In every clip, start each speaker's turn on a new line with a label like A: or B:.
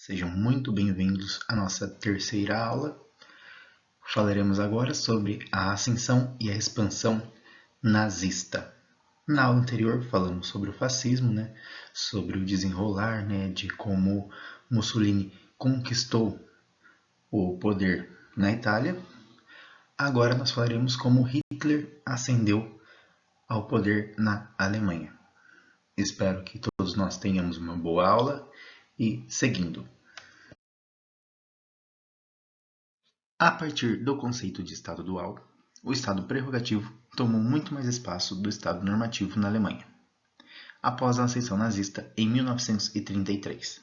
A: Sejam muito bem-vindos à nossa terceira aula. Falaremos agora sobre a ascensão e a expansão nazista. Na aula anterior falamos sobre o fascismo, sobre o desenrolar, de como Mussolini conquistou o poder na Itália. Agora nós falaremos como Hitler ascendeu ao poder na Alemanha. Espero que todos nós tenhamos uma boa aula e seguindo. A partir do conceito de Estado dual, o Estado prerrogativo tomou muito mais espaço do Estado normativo na Alemanha, após a ascensão nazista em 1933.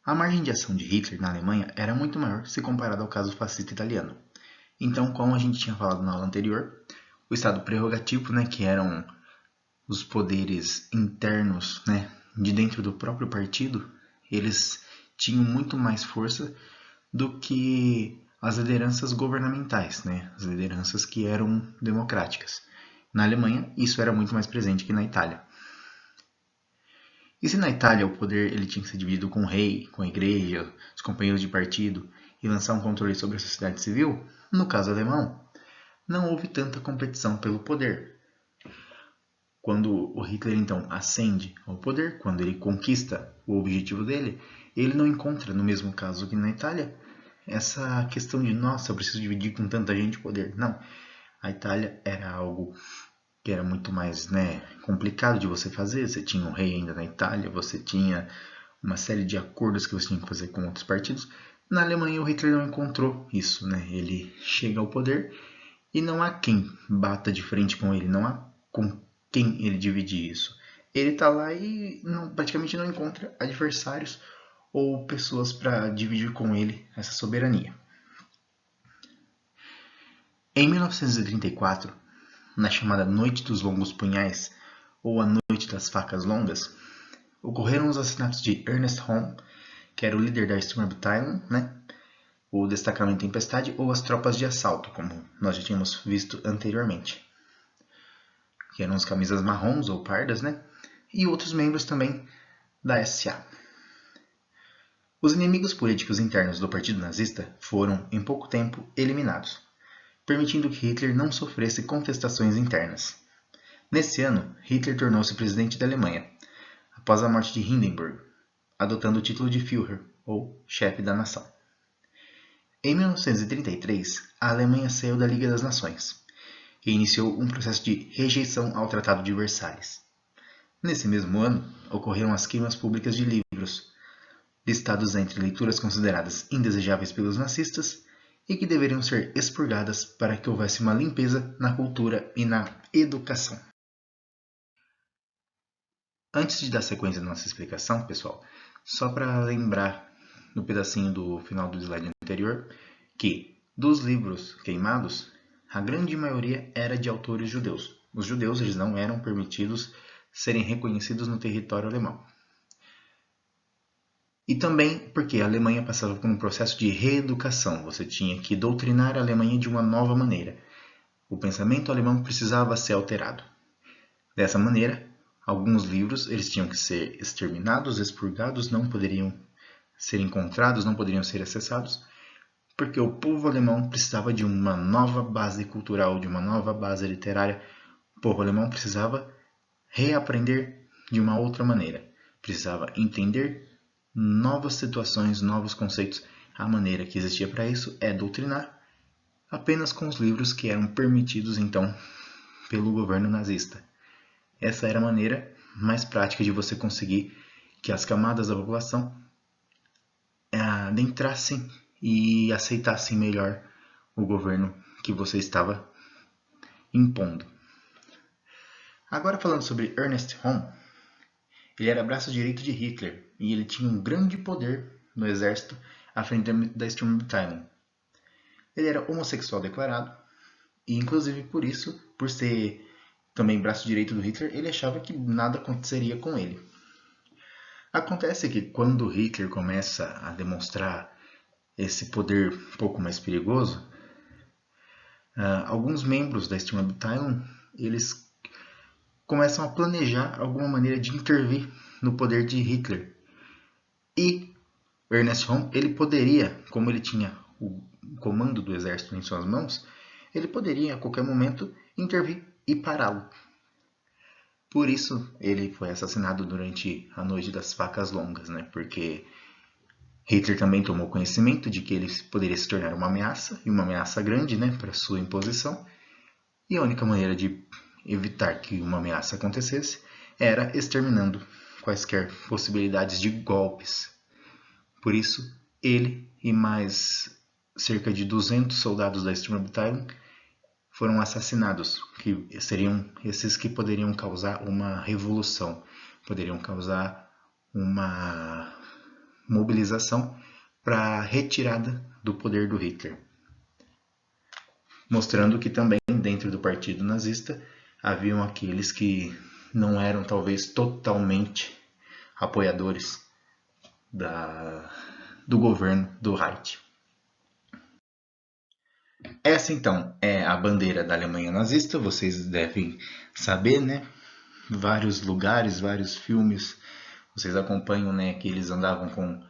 A: A margem de ação de Hitler na Alemanha era muito maior se comparada ao caso fascista italiano. Então, como a gente tinha falado na aula anterior, o Estado prerrogativo, que eram os poderes internos de dentro do próprio partido, eles tinham muito mais força do que as lideranças governamentais, as lideranças que eram democráticas. Na Alemanha, isso era muito mais presente que na Itália. E se na Itália o poder ele tinha que ser dividido com o rei, com a igreja, os companheiros de partido e lançar um controle sobre a sociedade civil, no caso alemão, não houve tanta competição pelo poder. Quando o Hitler então ascende ao poder, quando ele conquista o objetivo dele, ele não encontra, no mesmo caso que na Itália, essa questão de, nossa, eu preciso dividir com tanta gente o poder. Não, a Itália era algo que era muito mais complicado de você fazer. Você tinha um rei ainda na Itália, você tinha uma série de acordos que você tinha que fazer com outros partidos. Na Alemanha o Hitler não encontrou isso, ele chega ao poder e não há quem bata de frente com ele, não há com quem ele dividir isso. Ele está lá e praticamente não encontra adversários ou pessoas para dividir com ele essa soberania. Em 1934, na chamada Noite dos Longos Punhais, ou a Noite das Facas Longas, ocorreram os assassinatos de Ernest Holm, que era o líder da Sturmbabteilung, o Destacamento Tempestade, ou as Tropas de Assalto, como nós já tínhamos visto anteriormente, que eram as camisas marrons ou pardas, e outros membros também da SA. Os inimigos políticos internos do partido nazista foram, em pouco tempo, eliminados, permitindo que Hitler não sofresse contestações internas. Nesse ano, Hitler tornou-se presidente da Alemanha, após a morte de Hindenburg, adotando o título de Führer, ou chefe da nação. Em 1933, a Alemanha saiu da Liga das Nações e iniciou um processo de rejeição ao Tratado de Versalhes. Nesse mesmo ano, ocorreram as queimas públicas de livros, listados entre leituras consideradas indesejáveis pelos nazistas e que deveriam ser expurgadas para que houvesse uma limpeza na cultura e na educação. Antes de dar sequência à nossa explicação, pessoal, só para lembrar no pedacinho do final do slide anterior, que dos livros queimados, a grande maioria era de autores judeus. Os judeus eles não eram permitidos serem reconhecidos no território alemão. E também porque a Alemanha passava por um processo de reeducação. Você tinha que doutrinar a Alemanha de uma nova maneira. O pensamento alemão precisava ser alterado. Dessa maneira, alguns livros eles tinham que ser exterminados, expurgados, não poderiam ser encontrados, não poderiam ser acessados, porque o povo alemão precisava de uma nova base cultural, de uma nova base literária. O povo alemão precisava reaprender de uma outra maneira. Precisava entender novas situações, novos conceitos. A maneira que existia para isso é doutrinar apenas com os livros que eram permitidos então pelo governo nazista. Essa era a maneira mais prática de você conseguir que as camadas da população adentrassem e aceitassem melhor o governo que você estava impondo. Agora falando sobre Ernest Holm, ele era braço direito de Hitler e ele tinha um grande poder no exército à frente da Sturmbabteilung. Ele era homossexual declarado e, inclusive por isso, por ser também braço direito do Hitler, ele achava que nada aconteceria com ele. Acontece que quando Hitler começa a demonstrar esse poder um pouco mais perigoso, alguns membros da Sturmbabteilung eles começam a planejar alguma maneira de intervir no poder de Hitler. E Ernest Röhm, ele poderia, como ele tinha o comando do exército em suas mãos, ele poderia a qualquer momento intervir e pará-lo. Por isso ele foi assassinado durante a Noite das Facas Longas, né? Porque Hitler também tomou conhecimento de que ele poderia se tornar uma ameaça, e uma ameaça grande, né, para sua imposição. E a única maneira de evitar que uma ameaça acontecesse era exterminando quaisquer possibilidades de golpes. Por isso, ele e mais cerca de 200 soldados da Sturmbannabteilung foram assassinados, que seriam esses que poderiam causar uma revolução, poderiam causar uma mobilização para a retirada do poder do Hitler. Mostrando que também dentro do partido nazista haviam aqueles que não eram talvez totalmente apoiadores do governo do Reich. Essa então é a bandeira da Alemanha nazista, vocês devem saber, né? Vários lugares, vários filmes, vocês acompanham, né, que eles andavam com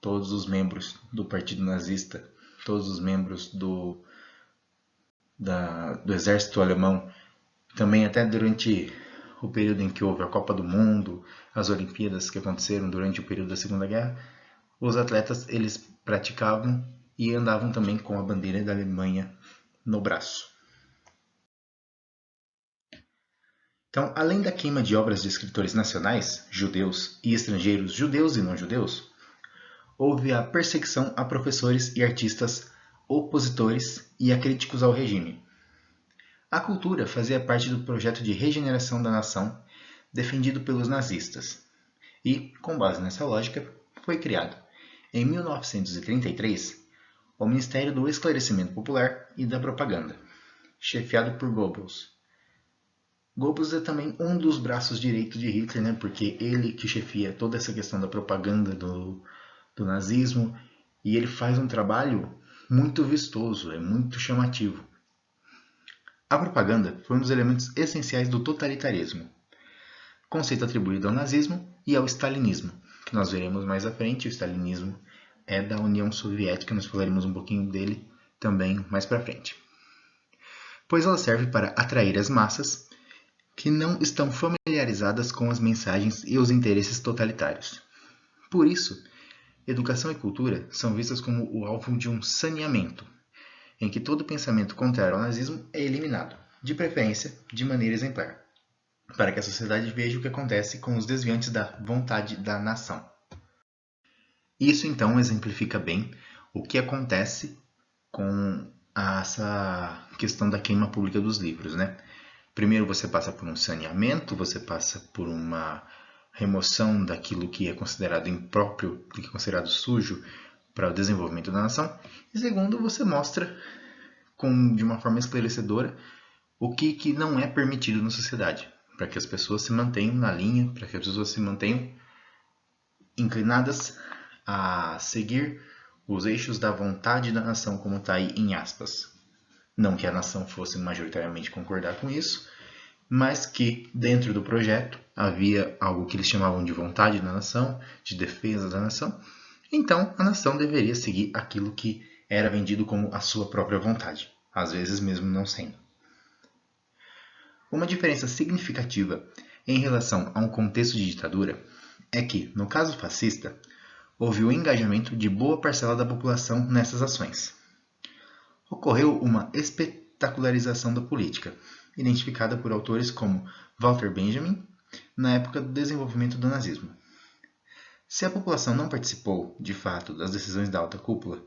A: todos os membros do partido nazista, todos os membros do exército alemão, também até durante o período em que houve a Copa do Mundo, as Olimpíadas que aconteceram durante o período da Segunda Guerra, os atletas eles praticavam e andavam também com a bandeira da Alemanha no braço. Então, além da queima de obras de escritores nacionais, judeus e estrangeiros, judeus e não judeus, houve a perseguição a professores e artistas opositores e a críticos ao regime. A cultura fazia parte do projeto de regeneração da nação defendido pelos nazistas e, com base nessa lógica, foi criado, em 1933, o Ministério do Esclarecimento Popular e da Propaganda, chefiado por Goebbels. Goebbels é também um dos braços direitos de Hitler, né? Porque ele que chefia toda essa questão da propaganda do nazismo, e ele faz um trabalho muito vistoso, é muito chamativo. A propaganda foi um dos elementos essenciais do totalitarismo, conceito atribuído ao nazismo e ao stalinismo, que nós veremos mais à frente. O stalinismo é da União Soviética, nós falaremos um pouquinho dele também mais para frente. Pois ela serve para atrair as massas que não estão familiarizadas com as mensagens e os interesses totalitários. Por isso, educação e cultura são vistas como o alvo de um saneamento, em que todo pensamento contrário ao nazismo é eliminado, de preferência de maneira exemplar, para que a sociedade veja o que acontece com os desviantes da vontade da nação. Isso então exemplifica bem o que acontece com essa questão da queima pública dos livros, né? Primeiro você passa por um saneamento, você passa por uma remoção daquilo que é considerado impróprio, que é considerado sujo para o desenvolvimento da nação. E segundo, você mostra de uma forma esclarecedora o que não é permitido na sociedade, para que as pessoas se mantenham na linha, para que as pessoas se mantenham inclinadas a seguir os eixos da vontade da nação, como está aí em aspas. Não que a nação fosse majoritariamente concordar com isso, mas que dentro do projeto havia algo que eles chamavam de vontade da nação, de defesa da nação. Então a nação deveria seguir aquilo que era vendido como a sua própria vontade, às vezes mesmo não sendo. Uma diferença significativa em relação a um contexto de ditadura é que, no caso fascista, houve o engajamento de boa parcela da população nessas ações. Ocorreu uma espetacularização da política, identificada por autores como Walter Benjamin, na época do desenvolvimento do nazismo. Se a população não participou, de fato, das decisões da alta cúpula,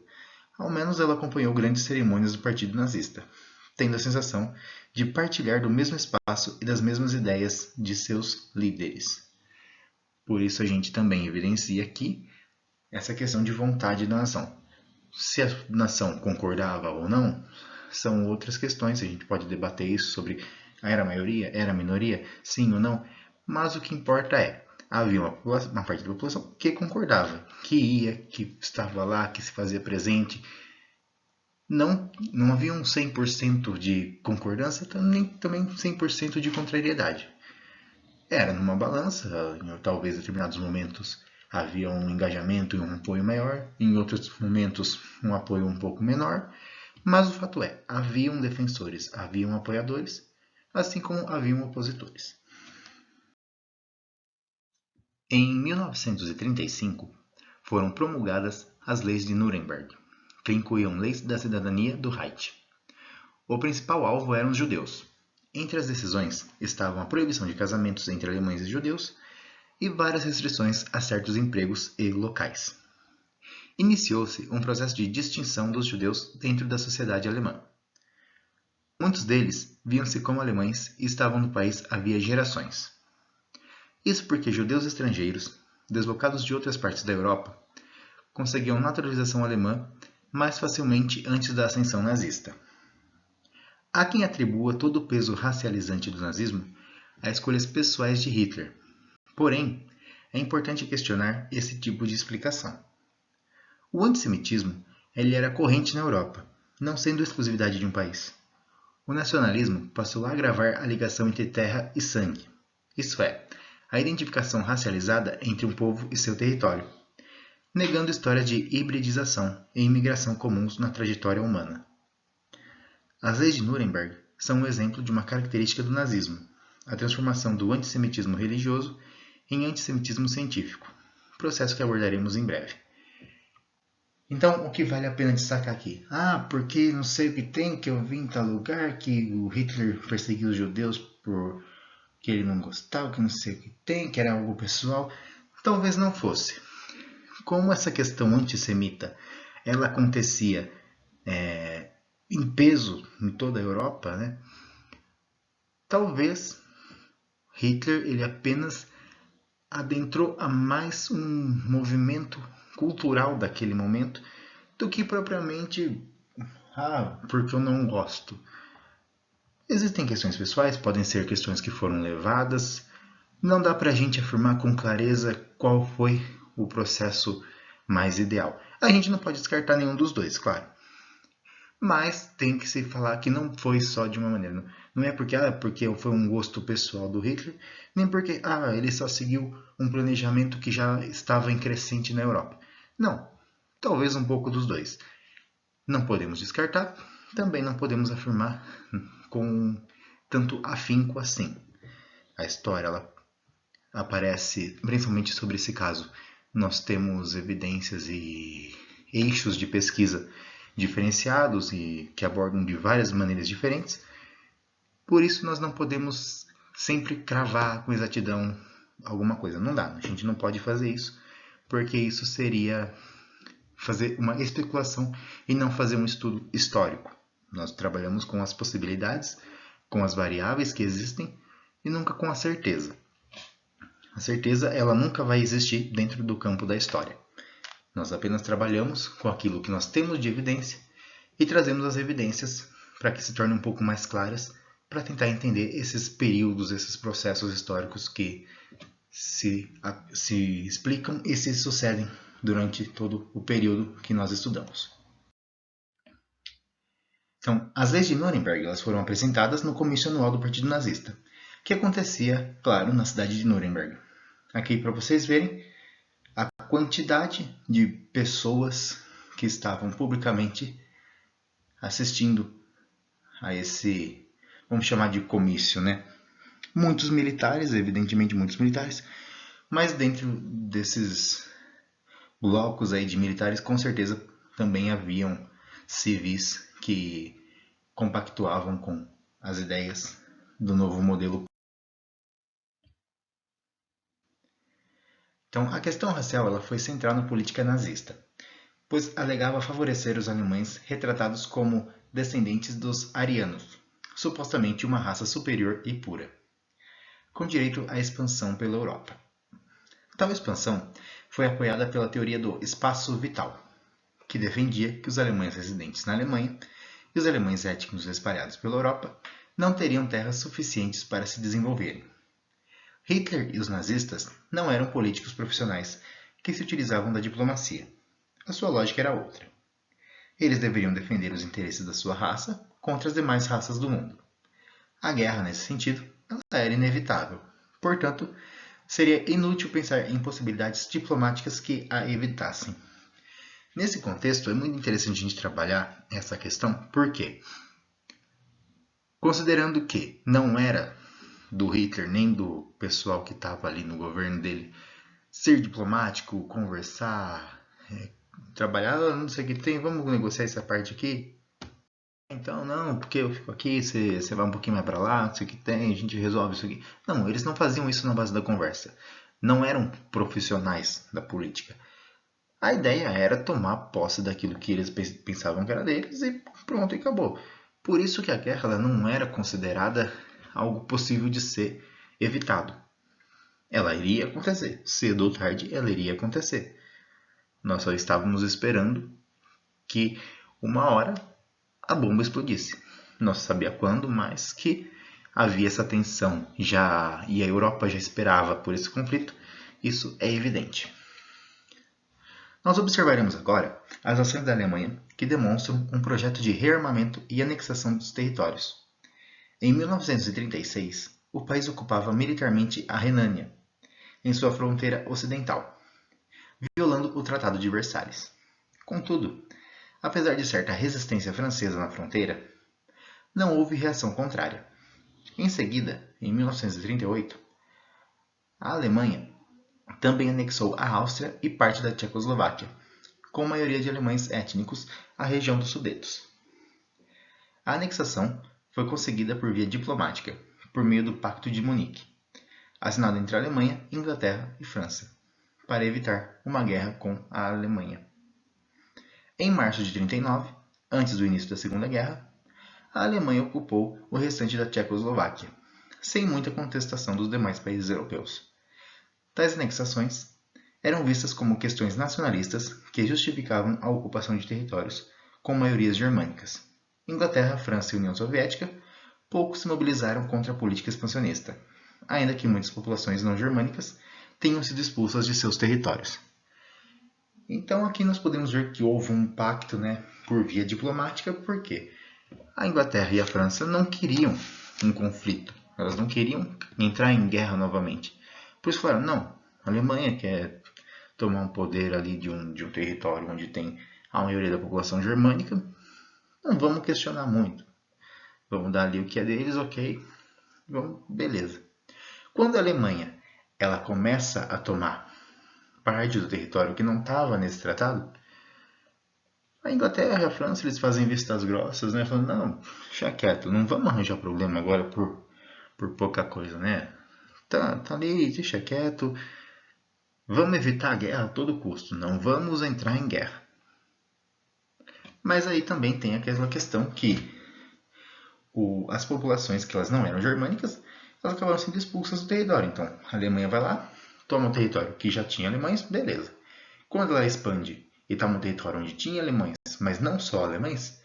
A: ao menos ela acompanhou grandes cerimônias do partido nazista, tendo a sensação de partilhar do mesmo espaço e das mesmas ideias de seus líderes. Por isso a gente também evidencia aqui essa questão de vontade da nação. Se a nação concordava ou não, são outras questões, a gente pode debater isso sobre era a maioria, era a minoria, sim ou não, mas o que importa é, havia uma parte da população que concordava, que ia, que estava lá, que se fazia presente. Não havia um 100% de concordância, nem também 100% de contrariedade. Era numa balança, em talvez determinados momentos havia um engajamento e um apoio maior, em outros momentos um apoio um pouco menor, mas o fato é, haviam defensores, haviam apoiadores, assim como haviam opositores. Em 1935, foram promulgadas as Leis de Nuremberg, que incluíam leis da cidadania do Reich. O principal alvo eram os judeus. Entre as decisões estavam a proibição de casamentos entre alemães e judeus e várias restrições a certos empregos e locais. Iniciou-se um processo de distinção dos judeus dentro da sociedade alemã. Muitos deles viam-se como alemães e estavam no país havia gerações. Isso porque judeus estrangeiros, deslocados de outras partes da Europa, conseguiam naturalização alemã mais facilmente antes da ascensão nazista. Há quem atribua todo o peso racializante do nazismo a escolhas pessoais de Hitler. Porém, é importante questionar esse tipo de explicação. O antissemitismo era corrente na Europa, não sendo exclusividade de um país. O nacionalismo passou a agravar a ligação entre terra e sangue, isso é, a identificação racializada entre um povo e seu território, negando histórias de hibridização e imigração comuns na trajetória humana. As leis de Nuremberg são um exemplo de uma característica do nazismo, a transformação do antissemitismo religioso em antissemitismo científico, processo que abordaremos em breve. Então, o que vale a pena destacar aqui? Porque não sei o que tem, que eu vi em tal lugar, que o Hitler perseguiu os judeus porque ele não gostava, que não sei o que tem, que era algo pessoal. Talvez não fosse. Como essa questão antissemita ela acontecia em peso em toda a Europa, né? Talvez Hitler ele apenas adentrou a mais um movimento cultural daquele momento do que propriamente porque eu não gosto. Existem questões pessoais, podem ser questões que foram levadas. Não dá para a gente afirmar com clareza qual foi o processo mais ideal. A gente não pode descartar nenhum dos dois, claro. Mas tem que se falar que não foi só de uma maneira. Não é porque foi um gosto pessoal do Hitler, nem porque ele só seguiu um planejamento que já estava em crescente na Europa. Não, talvez um pouco dos dois. Não podemos descartar, também não podemos afirmar com tanto afinco assim. A história ela aparece, principalmente sobre esse caso, nós temos evidências e eixos de pesquisa diferenciados e que abordam de várias maneiras diferentes. Por isso nós não podemos sempre cravar com exatidão alguma coisa. Não dá, a gente não pode fazer isso, porque isso seria fazer uma especulação e não fazer um estudo histórico. Nós trabalhamos com as possibilidades, com as variáveis que existem e nunca com a certeza. A certeza ela nunca vai existir dentro do campo da história. Nós apenas trabalhamos com aquilo que nós temos de evidência e trazemos as evidências para que se tornem um pouco mais claras, para tentar entender esses períodos, esses processos históricos que se explicam e se sucedem durante todo o período que nós estudamos. Então, as leis de Nuremberg elas foram apresentadas no comício anual do Partido Nazista, que acontecia, claro, na cidade de Nuremberg. Aqui para vocês verem a quantidade de pessoas que estavam publicamente assistindo a esse, vamos chamar de comício, né? Muitos militares, evidentemente muitos militares, mas dentro desses blocos aí de militares, com certeza também haviam civis que compactuavam com as ideias do novo modelo. Então, a questão racial ela foi central na política nazista, pois alegava favorecer os alemães retratados como descendentes dos arianos, supostamente uma raça superior e pura, com direito à expansão pela Europa. Tal expansão foi apoiada pela teoria do espaço vital, que defendia que os alemães residentes na Alemanha e os alemães étnicos espalhados pela Europa não teriam terras suficientes para se desenvolverem. Hitler e os nazistas não eram políticos profissionais que se utilizavam da diplomacia. A sua lógica era outra. Eles deveriam defender os interesses da sua raça contra as demais raças do mundo. A guerra, nesse sentido, ela era inevitável. Portanto, seria inútil pensar em possibilidades diplomáticas que a evitassem. Nesse contexto, é muito interessante a gente trabalhar essa questão, porque, considerando que não era do Hitler nem do pessoal que estava ali no governo dele ser diplomático, conversar, trabalhar, não sei o que tem, vamos negociar essa parte aqui? Então, não, porque eu fico aqui, você vai um pouquinho mais para lá, não sei o que tem, a gente resolve isso aqui. Não, eles não faziam isso na base da conversa. Não eram profissionais da política. A ideia era tomar posse daquilo que eles pensavam que era deles e pronto, e acabou. Por isso que a guerra ela não era considerada algo possível de ser evitado. Ela iria acontecer, cedo ou tarde ela iria acontecer. Nós só estávamos esperando que uma hora a bomba explodisse. Não se sabia quando, mas que havia essa tensão já e a Europa já esperava por esse conflito, isso é evidente. Nós observaremos agora as ações da Alemanha que demonstram um projeto de rearmamento e anexação dos territórios. Em 1936, o país ocupava militarmente a Renânia, em sua fronteira ocidental, violando o Tratado de Versalhes. Contudo, apesar de certa resistência francesa na fronteira, não houve reação contrária. Em seguida, em 1938, a Alemanha também anexou a Áustria e parte da Tchecoslováquia, com maioria de alemães étnicos, à região dos Sudetos. A anexação foi conseguida por via diplomática, por meio do Pacto de Munique, assinado entre a Alemanha, Inglaterra e França, para evitar uma guerra com a Alemanha. Em março de 1939, antes do início da Segunda Guerra, a Alemanha ocupou o restante da Tchecoslováquia, sem muita contestação dos demais países europeus. Tais anexações eram vistas como questões nacionalistas que justificavam a ocupação de territórios com maiorias germânicas. Inglaterra, França e União Soviética pouco se mobilizaram contra a política expansionista, ainda que muitas populações não germânicas tenham sido expulsas de seus territórios. Então aqui nós podemos ver que houve um pacto, por via diplomática, porque a Inglaterra e a França não queriam um conflito, elas não queriam entrar em guerra novamente. Por isso falaram, não, a Alemanha quer tomar um poder ali de um território onde tem a maioria da população germânica, não vamos questionar muito. Vamos dar ali o que é deles, ok, beleza. Quando a Alemanha ela começa a tomar parte do território que não estava nesse tratado, a Inglaterra e a França eles fazem vistas grossas, falando, não, deixa quieto, não vamos arranjar problema agora por pouca coisa, Tá ali, deixa quieto. Vamos evitar a guerra a todo custo. Não vamos entrar em guerra. Mas aí também tem aquela questão que as populações que elas não eram germânicas, elas acabaram sendo expulsas do território. Então, a Alemanha vai lá, toma um território que já tinha alemães, beleza. Quando ela expande e toma um território onde tinha alemães, mas não só alemães,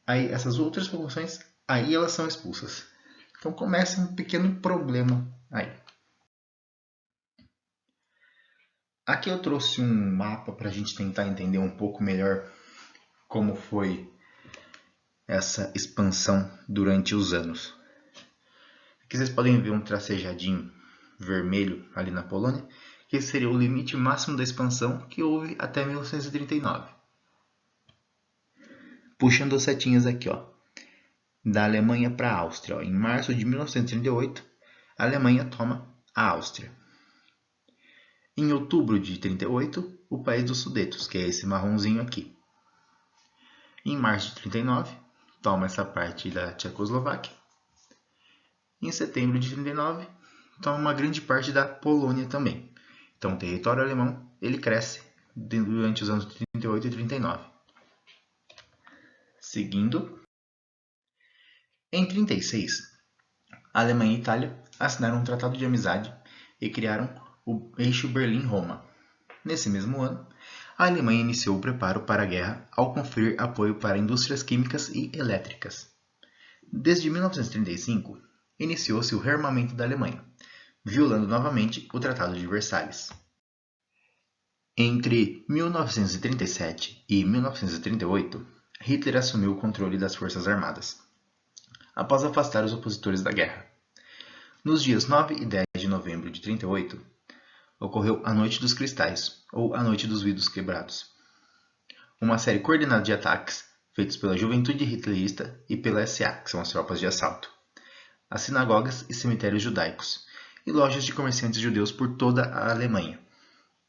A: aí essas outras populações, aí elas são expulsas. Então começa um pequeno problema aí. Aqui eu trouxe um mapa para a gente tentar entender um pouco melhor como foi essa expansão durante os anos. Aqui vocês podem ver um tracejadinho vermelho ali na Polônia, que seria o limite máximo da expansão que houve até 1939. Puxando as setinhas aqui, da Alemanha para a Áustria. Em março de 1938, a Alemanha toma a Áustria. Em outubro de 1938, o país dos Sudetos, que é esse marronzinho aqui. Em março de 1939, toma essa parte da Tchecoslováquia. Em setembro de 1939, toma uma grande parte da Polônia também. Então o território alemão ele cresce durante os anos de 1938 e 1939. Seguindo, em 1936, a Alemanha e a Itália assinaram um tratado de amizade e criaram o eixo Berlim-Roma. Nesse mesmo ano, a Alemanha iniciou o preparo para a guerra ao conferir apoio para indústrias químicas e elétricas. Desde 1935, iniciou-se o rearmamento da Alemanha, violando novamente o Tratado de Versalhes. Entre 1937 e 1938, Hitler assumiu o controle das forças armadas, após afastar os opositores da guerra. Nos dias 9 e 10 de novembro de 1938, ocorreu a Noite dos Cristais, ou a Noite dos Vidros Quebrados. Uma série coordenada de ataques feitos pela Juventude Hitlerista e pela SA, que são as tropas de assalto, as sinagogas e cemitérios judaicos, e lojas de comerciantes judeus por toda a Alemanha,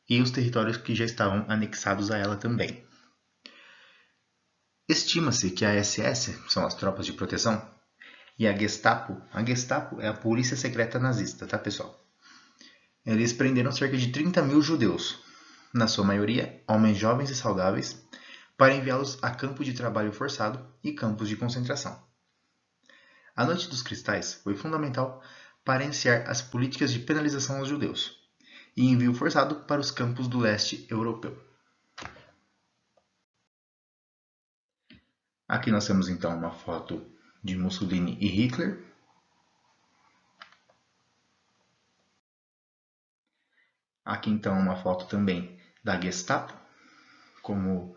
A: e os territórios que já estavam anexados a ela também. Estima-se que a SS, são as tropas de proteção, e a Gestapo é a polícia secreta nazista, tá pessoal? Eles prenderam cerca de 30 mil judeus, na sua maioria homens jovens e saudáveis, para enviá-los a campos de trabalho forçado e campos de concentração. A Noite dos Cristais foi fundamental para iniciar as políticas de penalização aos judeus e envio forçado para os campos do leste europeu. Aqui nós temos então uma foto de Mussolini e Hitler. Aqui então uma foto também da Gestapo, como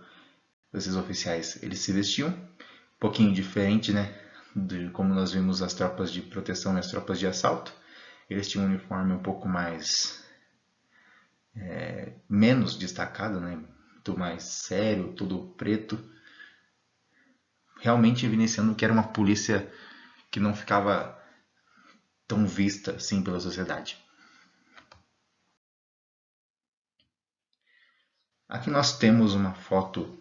A: esses oficiais eles se vestiam, um pouquinho diferente, né, de como nós vimos as tropas de proteção e as tropas de assalto. Eles tinham um uniforme um pouco mais menos destacado, né, muito mais sério, tudo preto, realmente evidenciando que era uma polícia que não ficava tão vista assim pela sociedade. Aqui nós temos uma foto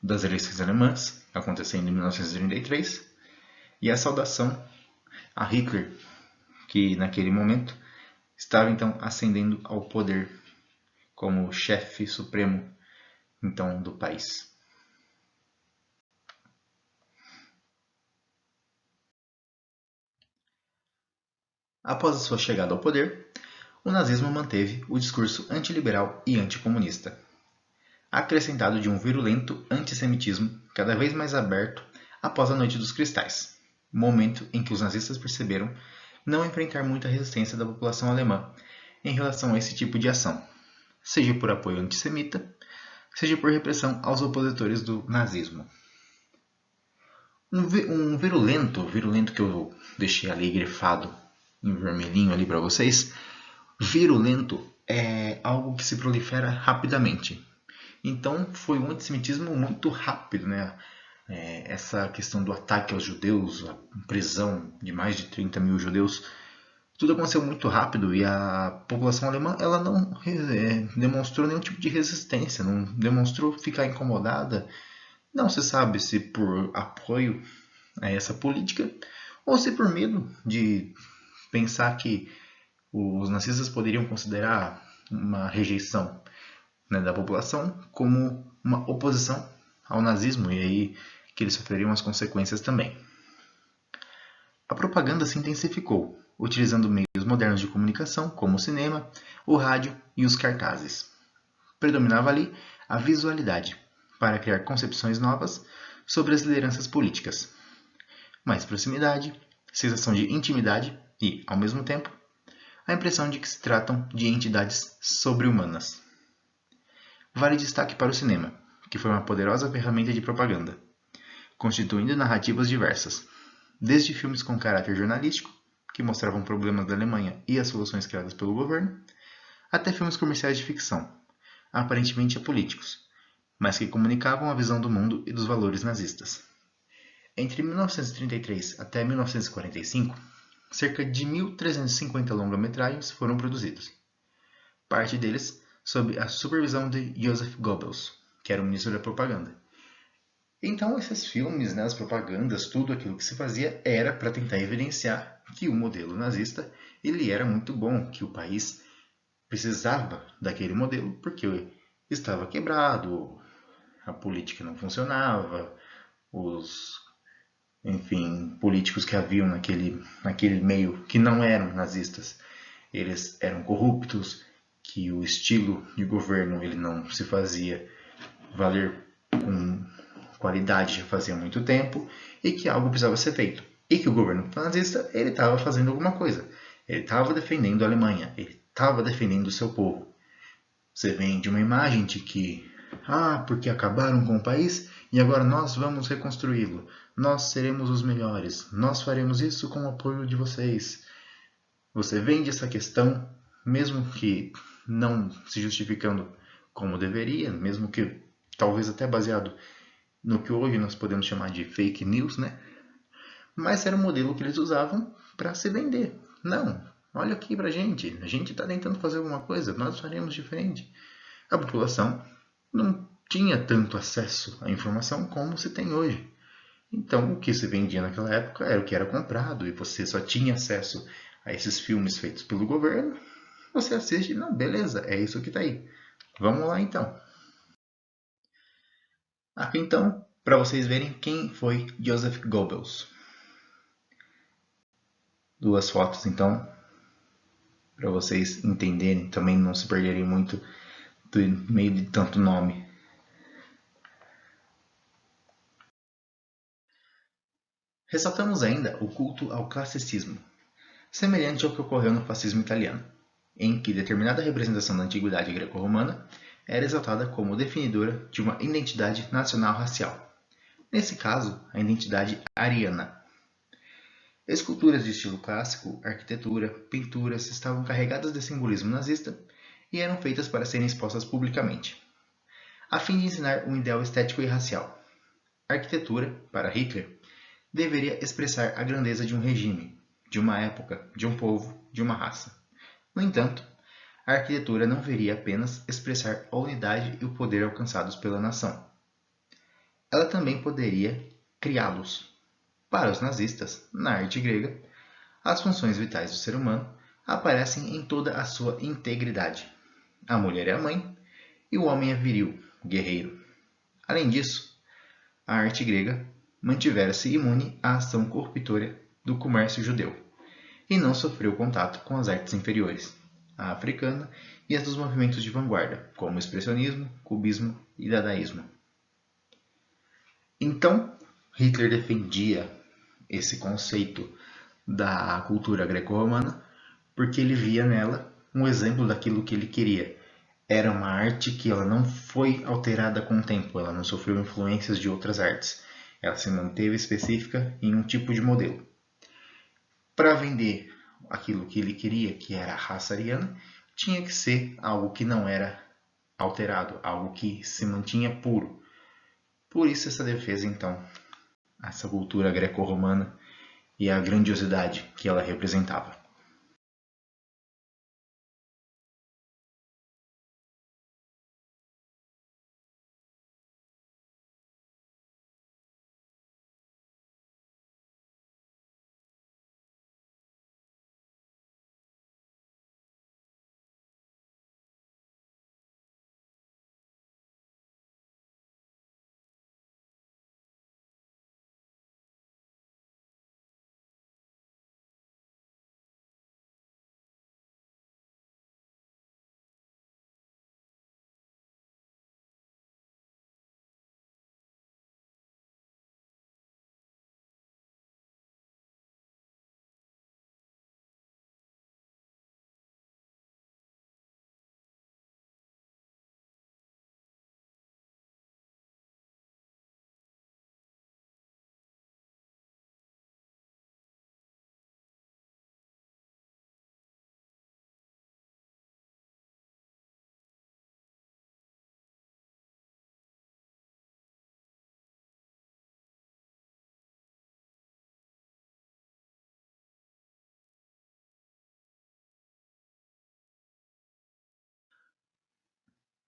A: das eleições alemãs, acontecendo em 1933, e a saudação a Hitler, que naquele momento estava então ascendendo ao poder como chefe supremo então do país. Após a sua chegada ao poder, o nazismo manteve o discurso antiliberal e anticomunista, acrescentado de um virulento antissemitismo cada vez mais aberto após a Noite dos Cristais, momento em que os nazistas perceberam não enfrentar muita resistência da população alemã em relação a esse tipo de ação, seja por apoio antissemita, seja por repressão aos opositores do nazismo. Um virulento que eu deixei ali grifado em vermelhinho ali para vocês, virulento é algo que se prolifera rapidamente. Então foi um antissemitismo muito rápido, né? Essa questão do ataque aos judeus, a prisão de mais de 30 mil judeus, tudo aconteceu muito rápido e a população alemã ela não demonstrou nenhum tipo de resistência, não demonstrou ficar incomodada. Não se sabe se por apoio a essa política ou se por medo de pensar que os nazistas poderiam considerar uma rejeição, né, da população como uma oposição ao nazismo e aí que eles sofreriam as consequências também. A propaganda se intensificou, utilizando meios modernos de comunicação como o cinema, o rádio e os cartazes. Predominava ali a visualidade, para criar concepções novas sobre as lideranças políticas. Mais proximidade, sensação de intimidade e, ao mesmo tempo, a impressão de que se tratam de entidades sobre-humanas. Vale destaque para o cinema, que foi uma poderosa ferramenta de propaganda, constituindo narrativas diversas, desde filmes com caráter jornalístico, que mostravam problemas da Alemanha e as soluções criadas pelo governo, até filmes comerciais de ficção, aparentemente apolíticos, mas que comunicavam a visão do mundo e dos valores nazistas. Entre 1933 até 1945, cerca de 1.350 longa-metragens foram produzidos, parte deles sob a supervisão de Joseph Goebbels, que era o ministro da propaganda. Então esses filmes, né, as propagandas, tudo aquilo que se fazia era para tentar evidenciar que o modelo nazista ele era muito bom, que o país precisava daquele modelo porque estava quebrado, a política não funcionava, os políticos que haviam naquele meio que não eram nazistas, eles eram corruptos, que o estilo de governo ele não se fazia valer com qualidade já fazia muito tempo e que algo precisava ser feito. E que o governo nazista ele estava fazendo alguma coisa. Ele estava defendendo a Alemanha, ele estava defendendo o seu povo. Você vende uma imagem de que porque acabaram com o país e agora nós vamos reconstruí-lo. Nós seremos os melhores. Nós faremos isso com o apoio de vocês. Você vende essa questão, mesmo que não se justificando como deveria, mesmo que talvez até baseado no que hoje nós podemos chamar de fake news, né? Mas era o modelo que eles usavam para se vender. Não, olha aqui pra gente, a gente está tentando fazer alguma coisa, nós faremos diferente. A população não tinha tanto acesso à informação como se tem hoje. Então, o que se vendia naquela época era o que era comprado, e você só tinha acesso a esses filmes feitos pelo governo. Você assiste, não, beleza, é isso que está aí. Vamos lá então. Aqui então, para vocês verem quem foi Joseph Goebbels. Duas fotos então, para vocês entenderem, também não se perderem muito do meio de tanto nome. Ressaltamos ainda o culto ao classicismo, semelhante ao que ocorreu no fascismo italiano, em que determinada representação da antiguidade greco-romana era exaltada como definidora de uma identidade nacional racial. Nesse caso, a identidade ariana. Esculturas de estilo clássico, arquitetura, pinturas estavam carregadas de simbolismo nazista e eram feitas para serem expostas publicamente, a fim de ensinar um ideal estético e racial. A arquitetura, para Hitler, deveria expressar a grandeza de um regime, de uma época, de um povo, de uma raça. No entanto, a arquitetura não deveria apenas expressar a unidade e o poder alcançados pela nação. Ela também poderia criá-los. Para os nazistas, na arte grega, as funções vitais do ser humano aparecem em toda a sua integridade. A mulher é a mãe e o homem é viril, guerreiro. Além disso, a arte grega mantivera-se imune à ação corruptória do comércio judeu e não sofreu contato com as artes inferiores, a africana e as dos movimentos de vanguarda, como o expressionismo, cubismo e dadaísmo. Então, Hitler defendia esse conceito da cultura greco-romana porque ele via nela um exemplo daquilo que ele queria. Era uma arte que ela não foi alterada com o tempo, ela não sofreu influências de outras artes. Ela se manteve específica em um tipo de modelo. Para vender aquilo que ele queria, que era a raça ariana, tinha que ser algo que não era alterado, algo que se mantinha puro. Por isso essa defesa, então, essa cultura greco-romana e a grandiosidade que ela representava.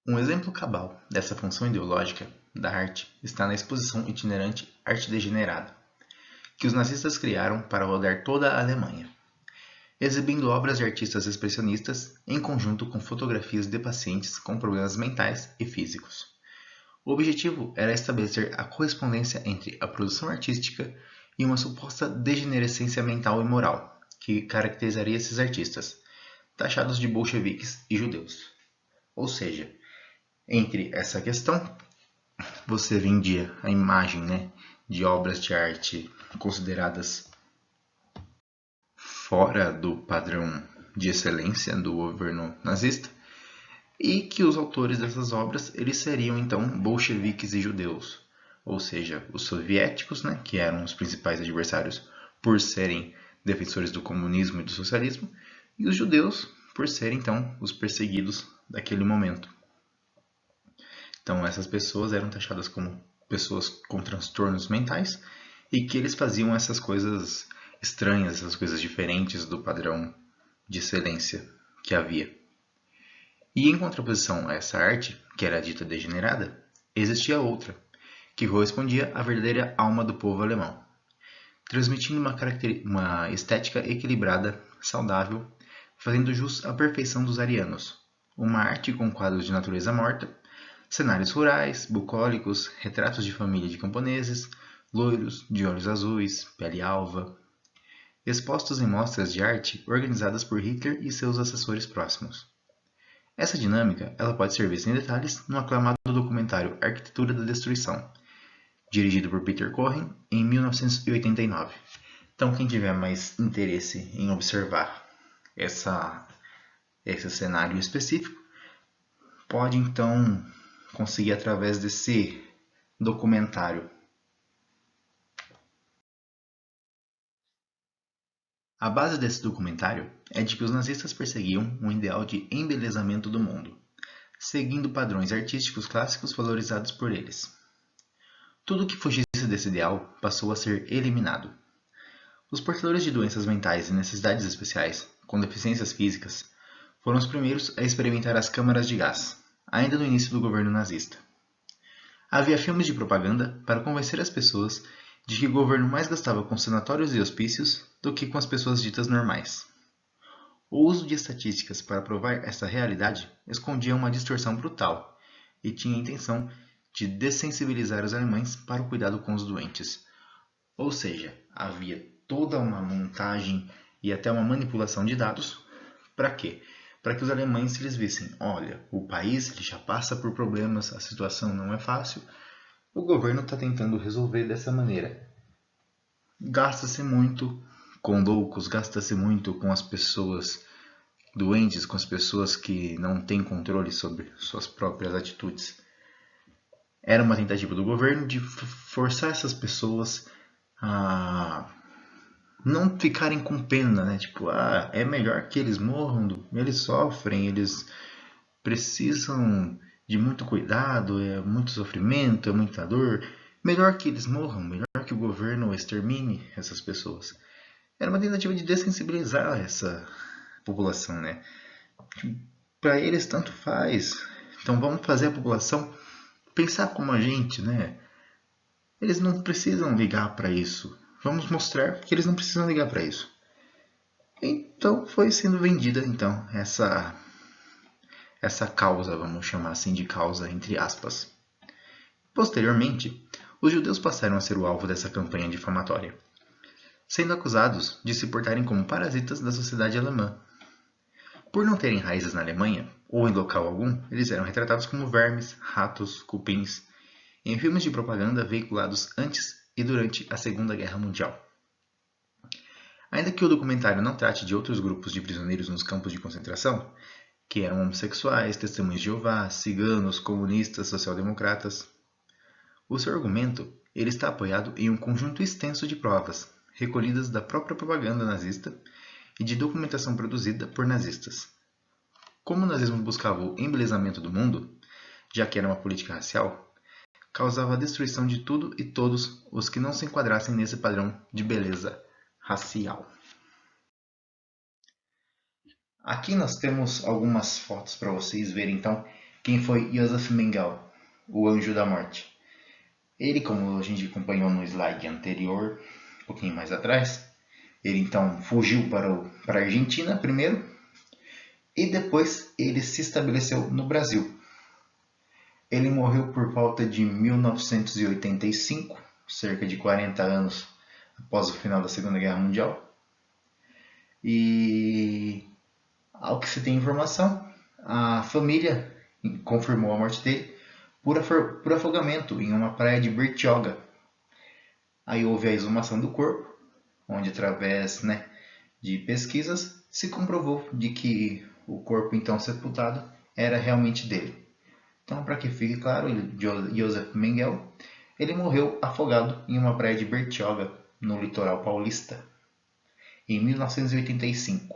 A: Um exemplo cabal dessa função ideológica da arte está na exposição itinerante Arte Degenerada, que os nazistas criaram para rodar toda a Alemanha, exibindo obras de artistas expressionistas em conjunto com fotografias de pacientes com problemas mentais e físicos. O objetivo era estabelecer a correspondência entre a produção artística e uma suposta degenerescência mental e moral, que caracterizaria esses artistas, taxados de bolcheviques e judeus. Ou seja, entre essa questão, você vendia a imagem, de obras de arte consideradas fora do padrão de excelência do governo nazista e que os autores dessas obras eles seriam então bolcheviques e judeus, ou seja, os soviéticos, que eram os principais adversários por serem defensores do comunismo e do socialismo, e os judeus por serem então os perseguidos daquele momento. Então essas pessoas eram taxadas como pessoas com transtornos mentais e que eles faziam essas coisas estranhas, essas coisas diferentes do padrão de excelência que havia. E em contraposição a essa arte, que era dita degenerada, existia outra, que correspondia à verdadeira alma do povo alemão, transmitindo uma estética equilibrada, saudável, fazendo jus à perfeição dos arianos, uma arte com quadros de natureza morta, cenários rurais, bucólicos, retratos de família de camponeses, loiros, de olhos azuis, pele alva, expostos em mostras de arte organizadas por Hitler e seus assessores próximos. Essa dinâmica ela pode ser vista em detalhes no aclamado documentário Arquitetura da Destruição, dirigido por Peter Cohen em 1989. Então, quem tiver mais interesse em observar esse cenário específico, pode então conseguir através desse documentário. A base desse documentário é de que os nazistas perseguiam um ideal de embelezamento do mundo, seguindo padrões artísticos clássicos valorizados por eles. Tudo que fugisse desse ideal passou a ser eliminado. Os portadores de doenças mentais e necessidades especiais, com deficiências físicas, foram os primeiros a experimentar as câmaras de gás, ainda no início do governo nazista. Havia filmes de propaganda para convencer as pessoas de que o governo mais gastava com sanatórios e hospícios do que com as pessoas ditas normais. O uso de estatísticas para provar essa realidade escondia uma distorção brutal e tinha a intenção de dessensibilizar os alemães para o cuidado com os doentes. Ou seja, havia toda uma montagem e até uma manipulação de dados. Para quê? Para que os alemães eles vissem, olha, o país ele já passa por problemas, a situação não é fácil, o governo está tentando resolver dessa maneira. Gasta-se muito com loucos, gasta-se muito com as pessoas doentes, com as pessoas que não têm controle sobre suas próprias atitudes. Era uma tentativa do governo de forçar essas pessoas a não ficarem com pena, né? Tipo, é melhor que eles morram, eles sofrem, eles precisam de muito cuidado, é muito sofrimento, é muita dor. Melhor que eles morram, melhor que o governo extermine essas pessoas. Era uma tentativa de dessensibilizar essa população, né? Para eles tanto faz. Então vamos fazer a população pensar como a gente, né? Eles não precisam ligar para isso. Vamos mostrar que eles não precisam ligar para isso. Então foi sendo vendida então essa causa, vamos chamar assim de causa entre aspas. Posteriormente, os judeus passaram a ser o alvo dessa campanha difamatória, sendo acusados de se portarem como parasitas da sociedade alemã. Por não terem raízes na Alemanha, ou em local algum, eles eram retratados como vermes, ratos, cupins, em filmes de propaganda veiculados antes e durante a Segunda Guerra Mundial. Ainda que o documentário não trate de outros grupos de prisioneiros nos campos de concentração, que eram homossexuais, testemunhas de Jeová, ciganos, comunistas, social-democratas, o seu argumento ele está apoiado em um conjunto extenso de provas, recolhidas da própria propaganda nazista e de documentação produzida por nazistas. Como o nazismo buscava o embelezamento do mundo, já que era uma política racial, causava a destruição de tudo e todos os que não se enquadrassem nesse padrão de beleza racial. Aqui nós temos algumas fotos para vocês verem então quem foi Josef Mengele, o Anjo da Morte. Ele, como a gente acompanhou no slide anterior, um pouquinho mais atrás, ele então fugiu para a Argentina primeiro e depois ele se estabeleceu no Brasil. Ele morreu por volta de 1985, cerca de 40 anos após o final da Segunda Guerra Mundial. E, ao que se tem informação, a família confirmou a morte dele por afogamento em uma praia de Bertioga. Aí houve a exumação do corpo, onde através de pesquisas se comprovou de que o corpo então sepultado era realmente dele. Então, para que fique claro, Josef Mengele, ele morreu afogado em uma praia de Bertioga, no litoral paulista, em 1985.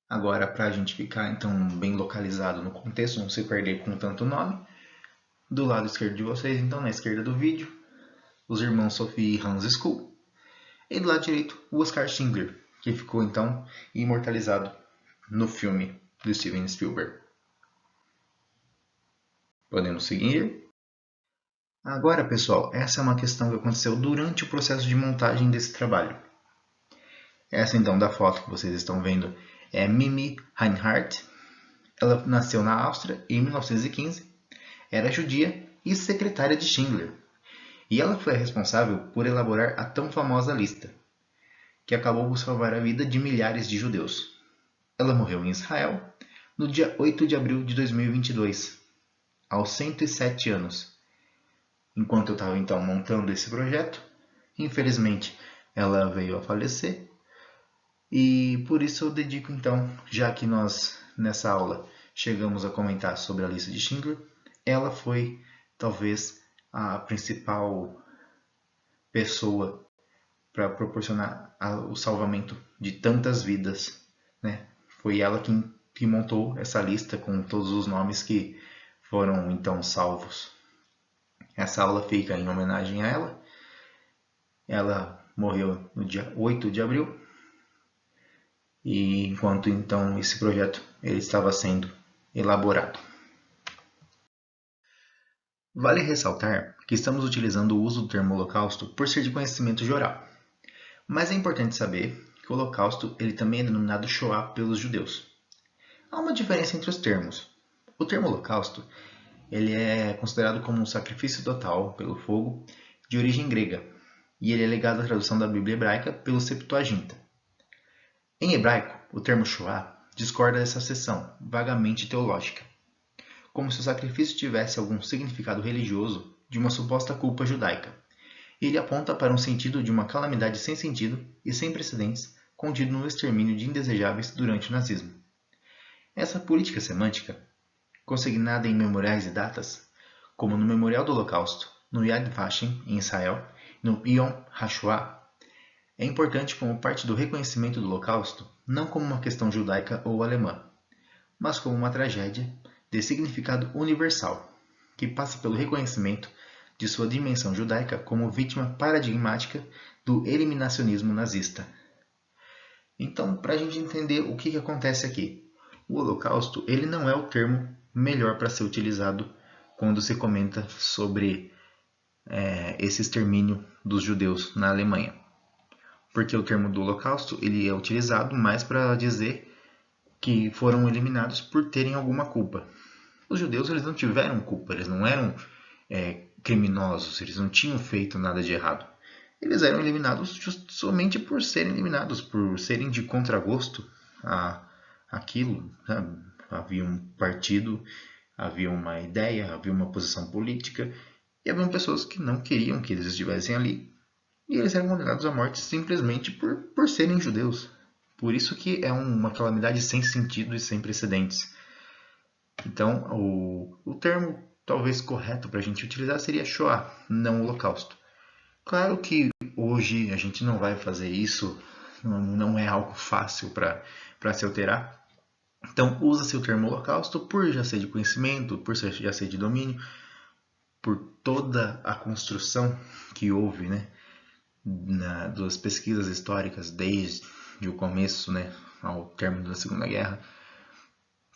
A: Agora, para a gente ficar então bem localizado no contexto, não se perder com tanto nome, do lado esquerdo de vocês, então na esquerda do vídeo, os irmãos Sophie e Hans Skull, e do lado direito, o Oskar Schindler, que ficou então imortalizado no filme do Steven Spielberg. Podemos seguir? Agora, pessoal, essa é uma questão que aconteceu durante o processo de montagem desse trabalho. Essa então da foto que vocês estão vendo é Mimi Reinhardt. Ela nasceu na Áustria em 1915, era judia e secretária de Schindler. E ela foi a responsável por elaborar a tão famosa lista, que acabou por salvar a vida de milhares de judeus. Ela morreu em Israel no dia 8 de abril de 2022, aos 107 anos. Enquanto eu estava então montando esse projeto, infelizmente ela veio a falecer. E por isso eu dedico então, já que nós nessa aula chegamos a comentar sobre a lista de Schindler, ela foi talvez a principal pessoa para proporcionar o salvamento de tantas vidas, né? Foi ela que montou essa lista com todos os nomes que foram então salvos. Essa aula fica em homenagem a ela. Ela morreu no dia 8 de abril. E enquanto então esse projeto ele estava sendo elaborado. Vale ressaltar que estamos utilizando o uso do termo holocausto por ser de conhecimento geral. Mas é importante saber que o holocausto ele também é denominado Shoah pelos judeus. Há uma diferença entre os termos. O termo holocausto ele é considerado como um sacrifício total pelo fogo de origem grega, e ele é legado à tradução da Bíblia hebraica pelo Septuaginta. Em hebraico, o termo Shoah discorda dessa seção vagamente teológica, como se o sacrifício tivesse algum significado religioso de uma suposta culpa judaica. Ele aponta para um sentido de uma calamidade sem sentido e sem precedentes contido no extermínio de indesejáveis durante o nazismo. Essa política semântica, consignada em memoriais e datas, como no Memorial do Holocausto, no Yad Vashem, em Israel, no Yom HaShoah, é importante como parte do reconhecimento do Holocausto não como uma questão judaica ou alemã, mas como uma tragédia de significado universal, que passa pelo reconhecimento de sua dimensão judaica como vítima paradigmática do eliminacionismo nazista. Então, para a gente entender o que acontece aqui, o Holocausto ele não é o termo melhor para ser utilizado quando se comenta sobre esse extermínio dos judeus na Alemanha. Porque o termo do Holocausto ele é utilizado mais para dizer que foram eliminados por terem alguma culpa. Os judeus eles não tiveram culpa, eles não eram criminosos, eles não tinham feito nada de errado. Eles eram eliminados somente por serem eliminados, por serem de contragosto àquilo. Sabe? Havia um partido, havia uma ideia, havia uma posição política, e haviam pessoas que não queriam que eles estivessem ali, e eles eram condenados à morte simplesmente por serem judeus. Por isso que é uma calamidade sem sentido e sem precedentes. Então, o termo talvez correto para a gente utilizar seria Shoah, não Holocausto. Claro que hoje a gente não vai fazer isso, não é algo fácil para se alterar. Então, usa-se o termo Holocausto por já ser de conhecimento, por já ser de domínio, por toda a construção que houve, né, das pesquisas históricas desde o começo, né, ao término da Segunda Guerra.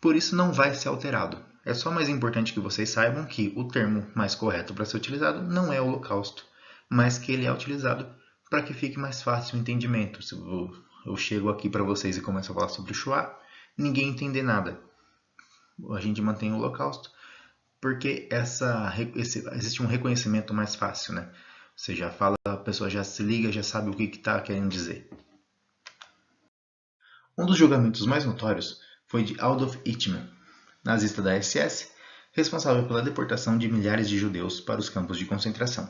A: Por isso não vai ser alterado. É só mais importante que vocês saibam que o termo mais correto para ser utilizado não é Holocausto, mas que ele é utilizado para que fique mais fácil o entendimento. Se eu chego aqui para vocês e começo a falar sobre o Shoah, ninguém entender nada. A gente mantém o Holocausto porque existe um reconhecimento mais fácil, né? Você já fala, a pessoa já se liga, já sabe o que está querendo dizer. Um dos julgamentos mais notórios foi de Adolf Eichmann, nazista da SS, responsável pela deportação de milhares de judeus para os campos de concentração.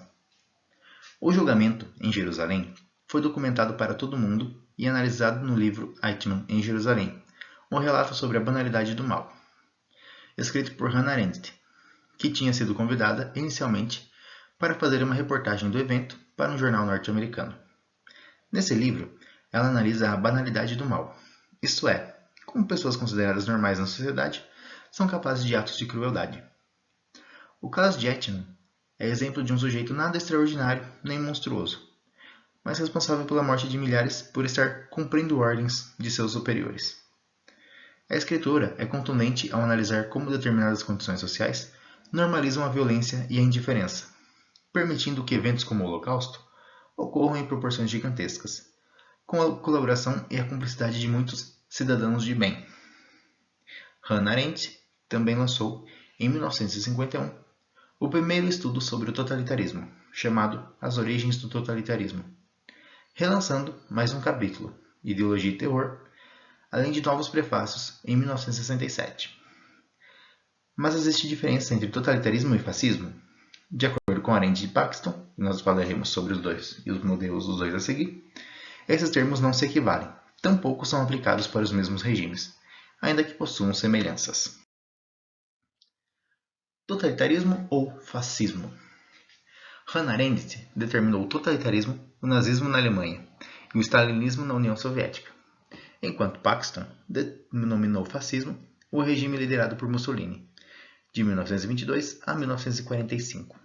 A: O julgamento, em Jerusalém, foi documentado para todo mundo e analisado no livro Eichmann em Jerusalém, um relato sobre a banalidade do mal, escrito por Hannah Arendt, que tinha sido convidada inicialmente para fazer uma reportagem do evento para um jornal norte-americano. Nesse livro, ela analisa a banalidade do mal, isto é, como pessoas consideradas normais na sociedade, são capazes de atos de crueldade. O caso de Etna é exemplo de um sujeito nada extraordinário nem monstruoso, mas responsável pela morte de milhares por estar cumprindo ordens de seus superiores. A escritora é contundente ao analisar como determinadas condições sociais normalizam a violência e a indiferença, permitindo que eventos como o Holocausto ocorram em proporções gigantescas, com a colaboração e a cumplicidade de muitos cidadãos de bem. Hannah Arendt também lançou, em 1951, o primeiro estudo sobre o totalitarismo, chamado As Origens do Totalitarismo, relançando mais um capítulo, Ideologia e Terror, além de novos prefácios em 1967. Mas existe diferença entre totalitarismo e fascismo? De acordo com Arendt e Paxton, e nós falaremos sobre os dois e os modelos dos dois a seguir, esses termos não se equivalem, tampouco são aplicados para os mesmos regimes, ainda que possuam semelhanças. Totalitarismo ou fascismo? Hannah Arendt determinou o totalitarismo, o nazismo na Alemanha e o stalinismo na União Soviética, enquanto Paxton denominou fascismo o regime liderado por Mussolini, de 1922 a 1945.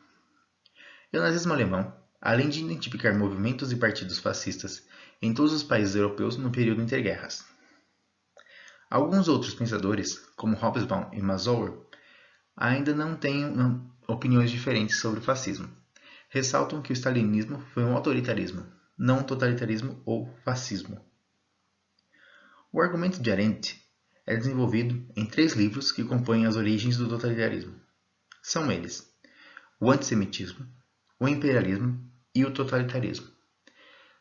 A: E o nazismo alemão, além de identificar movimentos e partidos fascistas em todos os países europeus no período interguerras. Alguns outros pensadores, como Hobsbawm e Mazur, ainda não têm opiniões diferentes sobre o fascismo. Ressaltam que o stalinismo foi um autoritarismo, não um totalitarismo ou fascismo. O argumento de Arendt é desenvolvido em 3 livros que compõem as origens do totalitarismo. São eles: o antissemitismo, o imperialismo e o totalitarismo.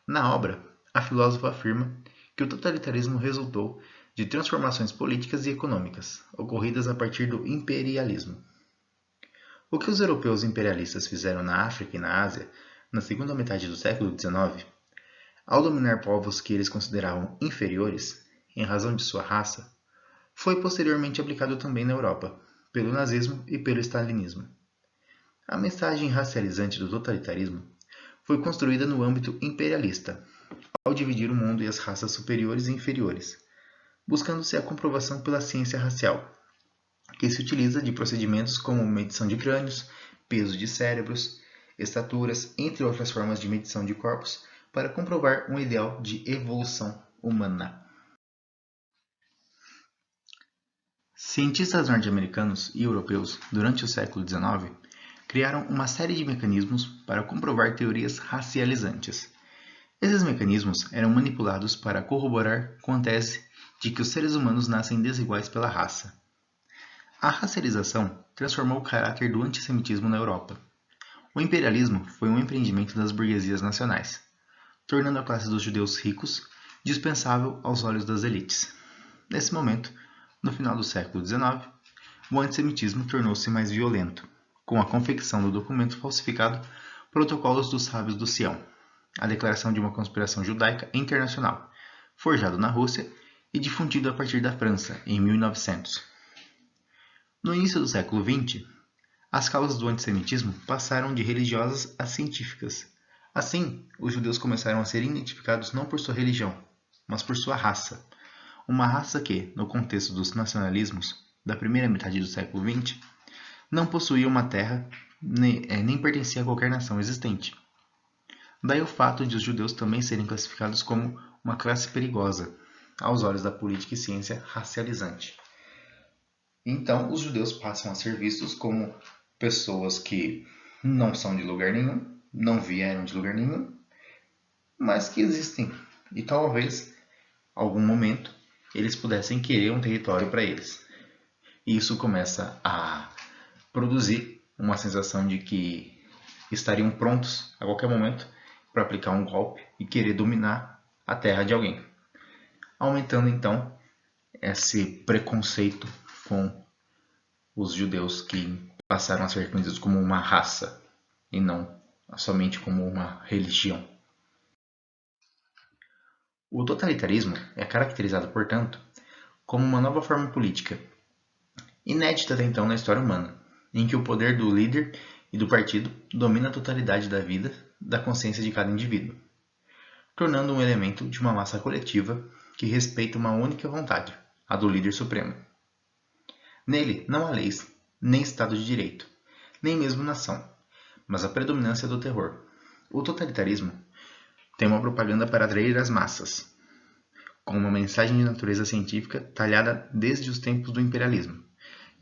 A: Na obra, a filósofa afirma que o totalitarismo resultou de transformações políticas e econômicas ocorridas a partir do imperialismo. O que os europeus imperialistas fizeram na África e na Ásia na segunda metade do século XIX, ao dominar povos que eles consideravam inferiores em razão de sua raça, foi posteriormente aplicado também na Europa, pelo nazismo e pelo stalinismo. A mensagem racializante do totalitarismo foi construída no âmbito imperialista, ao dividir o mundo e as raças superiores e inferiores, buscando-se a comprovação pela ciência racial, que se utiliza de procedimentos como medição de crânios, peso de cérebros, estaturas, entre outras formas de medição de corpos, para comprovar um ideal de evolução humana. Cientistas norte-americanos e europeus, durante o século XIX, criaram uma série de mecanismos para comprovar teorias racializantes. Esses mecanismos eram manipulados para corroborar com a tese de que os seres humanos nascem desiguais pela raça. A racialização transformou o caráter do antissemitismo na Europa. O imperialismo foi um empreendimento das burguesias nacionais, tornando a classe dos judeus ricos dispensável aos olhos das elites. Nesse momento, no final do século XIX, o antissemitismo tornou-se mais violento, com a confecção do documento falsificado Protocolos dos Sábios do Sião, a declaração de uma conspiração judaica internacional, forjado na Rússia e difundido a partir da França, em 1900. No início do século XX, as causas do antissemitismo passaram de religiosas a científicas. Assim, os judeus começaram a ser identificados não por sua religião, mas por sua raça. Uma raça que, no contexto dos nacionalismos da primeira metade do século XX, não possuía uma terra nem pertencia a qualquer nação existente. Daí o fato de os judeus também serem classificados como uma classe perigosa, aos olhos da política e ciência racializante. Então, os judeus passam a ser vistos como pessoas que não são de lugar nenhum, não vieram de lugar nenhum, mas que existem. E talvez, em algum momento, eles pudessem querer um território para eles. E isso começa a produzir uma sensação de que estariam prontos a qualquer momento para aplicar um golpe e querer dominar a terra de alguém, aumentando então esse preconceito com os judeus que passaram a ser conhecidos como uma raça e não somente como uma religião. O totalitarismo é caracterizado, portanto, como uma nova forma política, inédita até então na história humana, em que o poder do líder e do partido domina a totalidade da vida, da consciência de cada indivíduo, tornando um elemento de uma massa coletiva que respeita uma única vontade, a do líder supremo. Nele não há leis, nem Estado de Direito, nem mesmo nação, mas a predominância do terror. O totalitarismo tem uma propaganda para atrair as massas, com uma mensagem de natureza científica talhada desde os tempos do imperialismo,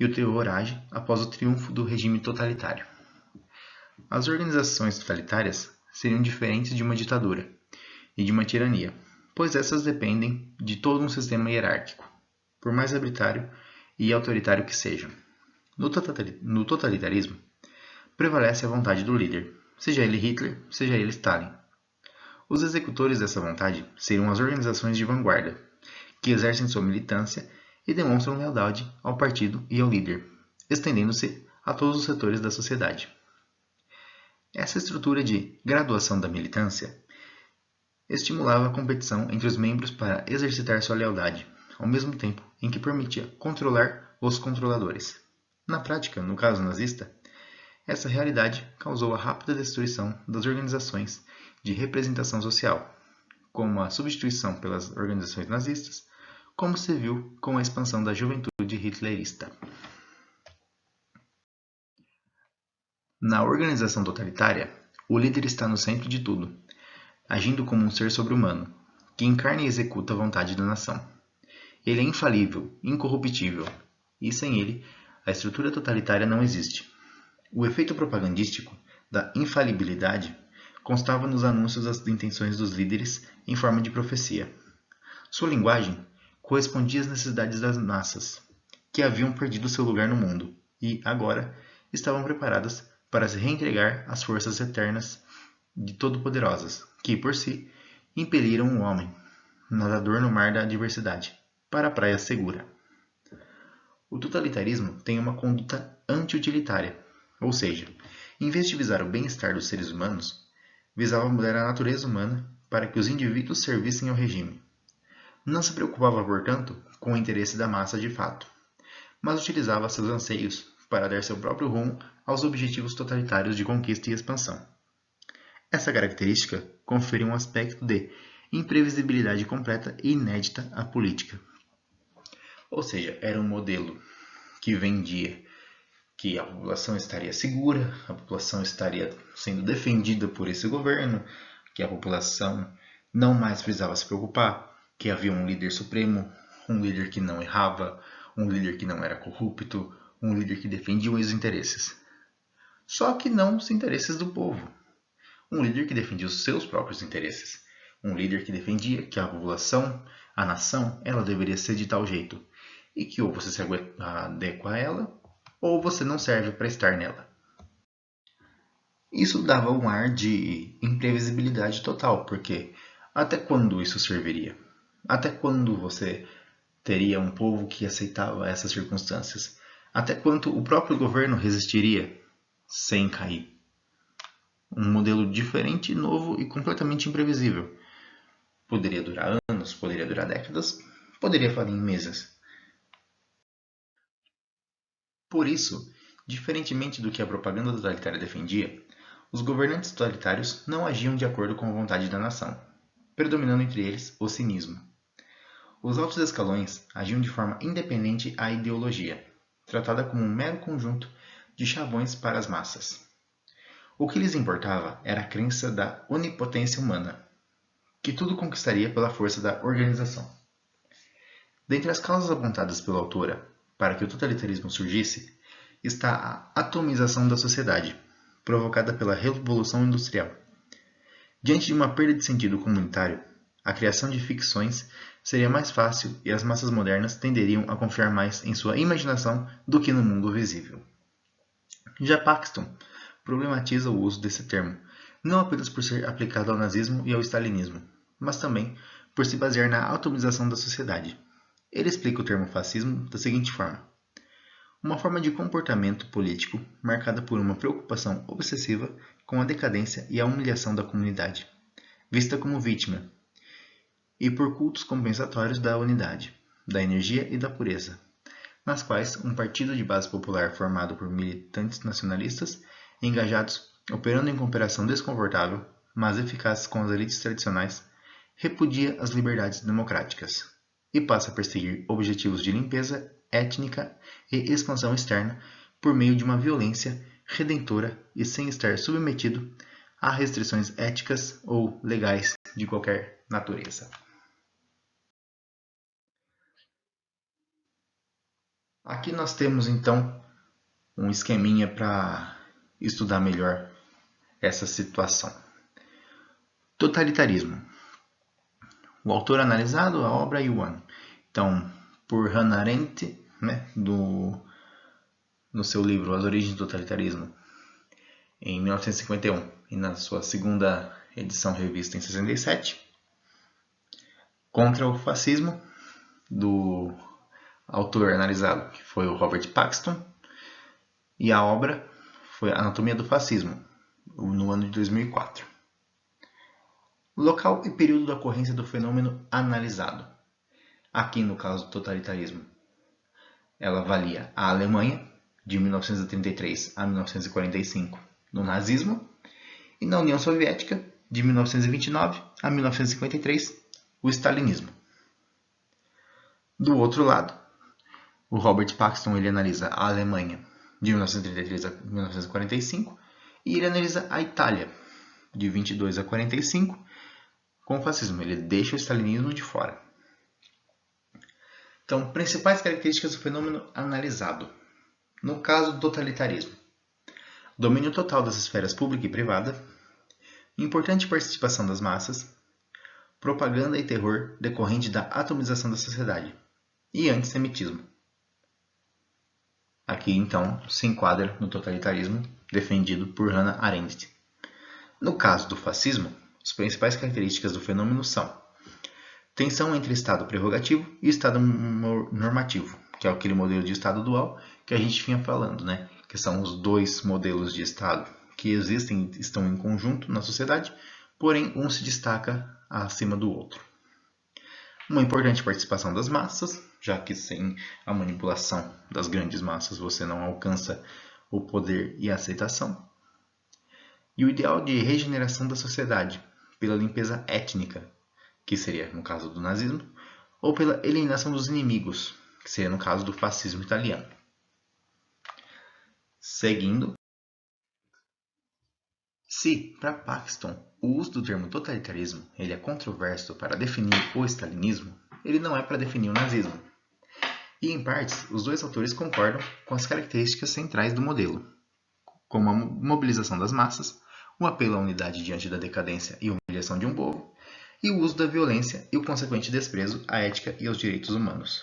A: e o terror age após o triunfo do regime totalitário. As organizações totalitárias seriam diferentes de uma ditadura e de uma tirania, pois essas dependem de todo um sistema hierárquico, por mais arbitrário e autoritário que seja. No totalitarismo, prevalece a vontade do líder, seja ele Hitler, seja ele Stalin. Os executores dessa vontade seriam as organizações de vanguarda, que exercem sua militância e demonstram lealdade ao partido e ao líder, estendendo-se a todos os setores da sociedade. Essa estrutura de graduação da militância estimulava a competição entre os membros para exercitar sua lealdade, ao mesmo tempo em que permitia controlar os controladores. Na prática, no caso nazista, essa realidade causou a rápida destruição das organizações de representação social, como a substituição pelas organizações nazistas, como se viu com a expansão da juventude hitlerista. Na organização totalitária, o líder está no centro de tudo, agindo como um ser sobre-humano, que encarna e executa a vontade da nação. Ele é infalível, incorruptível, e sem ele, a estrutura totalitária não existe. O efeito propagandístico da infalibilidade constava nos anúncios das intenções dos líderes em forma de profecia. Sua linguagem correspondia às necessidades das massas, que haviam perdido seu lugar no mundo e, agora, estavam preparadas para se reentregar às forças eternas de Todo-Poderosas, que, por si, impeliram o homem, nadador no mar da adversidade, para a praia segura. O totalitarismo tem uma conduta anti-utilitária, ou seja, em vez de visar o bem-estar dos seres humanos, visava mudar a natureza humana para que os indivíduos servissem ao regime. Não se preocupava, portanto, com o interesse da massa de fato, mas utilizava seus anseios para dar seu próprio rumo aos objetivos totalitários de conquista e expansão. Essa característica confere um aspecto de imprevisibilidade completa e inédita à política. Ou seja, era um modelo que vendia que a população estaria segura, a população estaria sendo defendida por esse governo, que a população não mais precisava se preocupar, que havia um líder supremo, um líder que não errava, um líder que não era corrupto, um líder que defendia os interesses. Só que não os interesses do povo. Um líder que defendia os seus próprios interesses. Um líder que defendia que a população, a nação, ela deveria ser de tal jeito. E que ou você se adequa a ela, ou você não serve para estar nela. Isso dava um ar de imprevisibilidade total, porque até quando isso serviria? Até quando você teria um povo que aceitava essas circunstâncias? Até quanto o próprio governo resistiria sem cair? Um modelo diferente, novo e completamente imprevisível. Poderia durar anos, poderia durar décadas, poderia falir em meses. Por isso, diferentemente do que a propaganda totalitária defendia, os governantes totalitários não agiam de acordo com a vontade da nação, predominando entre eles o cinismo. Os altos escalões agiam de forma independente à ideologia, tratada como um mero conjunto de chavões para as massas. O que lhes importava era a crença da onipotência humana, que tudo conquistaria pela força da organização. Dentre as causas apontadas pela autora para que o totalitarismo surgisse, está a atomização da sociedade, provocada pela Revolução Industrial. Diante de uma perda de sentido comunitário, a criação de ficções seria mais fácil e as massas modernas tenderiam a confiar mais em sua imaginação do que no mundo visível. Já Paxton problematiza o uso desse termo, não apenas por ser aplicado ao nazismo e ao stalinismo, mas também por se basear na atomização da sociedade. Ele explica o termo fascismo da seguinte forma: uma forma de comportamento político marcada por uma preocupação obsessiva com a decadência e a humilhação da comunidade, vista como vítima, e por cultos compensatórios da unidade, da energia e da pureza, nas quais um partido de base popular formado por militantes nacionalistas engajados, operando em cooperação desconfortável, mas eficaz com as elites tradicionais, repudia as liberdades democráticas. e passa a perseguir objetivos de limpeza étnica e expansão externa por meio de uma violência redentora e sem estar submetido a restrições éticas ou legais de qualquer natureza. Aqui nós temos então um esqueminha para estudar melhor essa situação. Totalitarismo. O autor analisado, a obra e o ano. Então, por Hannah Arendt, né, no seu livro As Origens do Totalitarismo, em 1951, e na sua segunda edição revista em 67. Contra o Fascismo, do autor analisado, que foi o Robert Paxton, e a obra foi Anatomia do Fascismo, no ano de 2004. Local e período da ocorrência do fenômeno analisado. Aqui, no caso do totalitarismo, ela avalia a Alemanha, de 1933 a 1945, no nazismo, e na União Soviética, de 1929 a 1953, o stalinismo. Do outro lado, o Robert Paxton ele analisa a Alemanha, de 1933 a 1945, e ele analisa a Itália, de 22 a 45, com o fascismo. Ele deixa o stalinismo de fora. Então, principais características do fenômeno analisado. No caso do totalitarismo, domínio total das esferas pública e privada, importante participação das massas, propaganda e terror decorrente da atomização da sociedade e antissemitismo. Aqui, então, se enquadra no totalitarismo defendido por Hannah Arendt. No caso do fascismo, as principais características do fenômeno são tensão entre Estado prerrogativo e Estado normativo, que é aquele modelo de Estado dual que a gente vinha falando, né? Que são os dois modelos de Estado que existem, estão em conjunto na sociedade, porém um se destaca acima do outro. Uma importante participação das massas, já que sem a manipulação das grandes massas você não alcança o poder e a aceitação. E o ideal de regeneração da sociedade pela limpeza étnica, que seria no caso do nazismo, ou pela eliminação dos inimigos, que seria no caso do fascismo italiano. Seguindo, se, para Paxton, o uso do termo totalitarismo ele é controverso para definir o stalinismo, ele não é para definir o nazismo. E, em partes, os dois autores concordam com as características centrais do modelo, como a mobilização das massas, o apelo à unidade diante da decadência e humilhação de um povo, e o uso da violência e o consequente desprezo à ética e aos direitos humanos.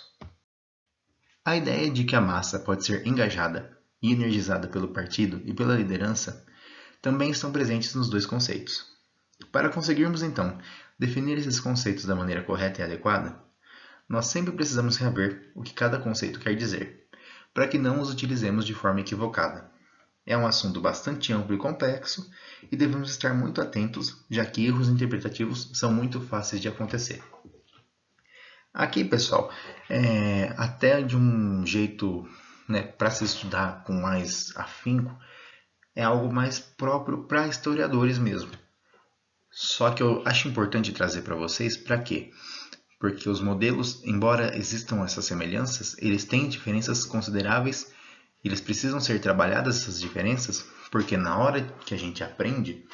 A: A ideia de que a massa pode ser engajada e energizada pelo partido e pela liderança também estão presentes nos dois conceitos. Para conseguirmos, então, definir esses conceitos da maneira correta e adequada, nós sempre precisamos rever o que cada conceito quer dizer, para que não os utilizemos de forma equivocada. É um assunto bastante amplo e complexo e devemos estar muito atentos, já que erros interpretativos são muito fáceis de acontecer. Aqui, pessoal, até de um jeito, né, para se estudar com mais afinco, é algo mais próprio para historiadores mesmo. Só que eu acho importante trazer para vocês para quê? Porque os modelos, embora existam essas semelhanças, eles têm diferenças consideráveis. Eles precisam ser trabalhadas essas diferenças, porque na hora que a gente aprende,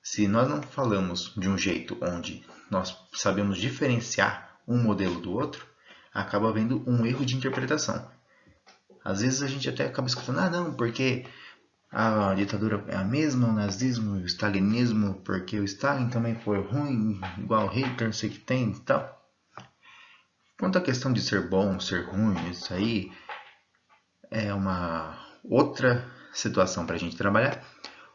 A: se nós não falamos de um jeito onde nós sabemos diferenciar um modelo do outro, acaba havendo um erro de interpretação. Às vezes a gente até acaba escutando, não, porque a ditadura é a mesma, o nazismo e o stalinismo, porque o Stalin também foi ruim, igual Hitler, sei que tem e tal. Quanto à questão de ser bom, ser ruim, isso aí é uma outra situação para a gente trabalhar.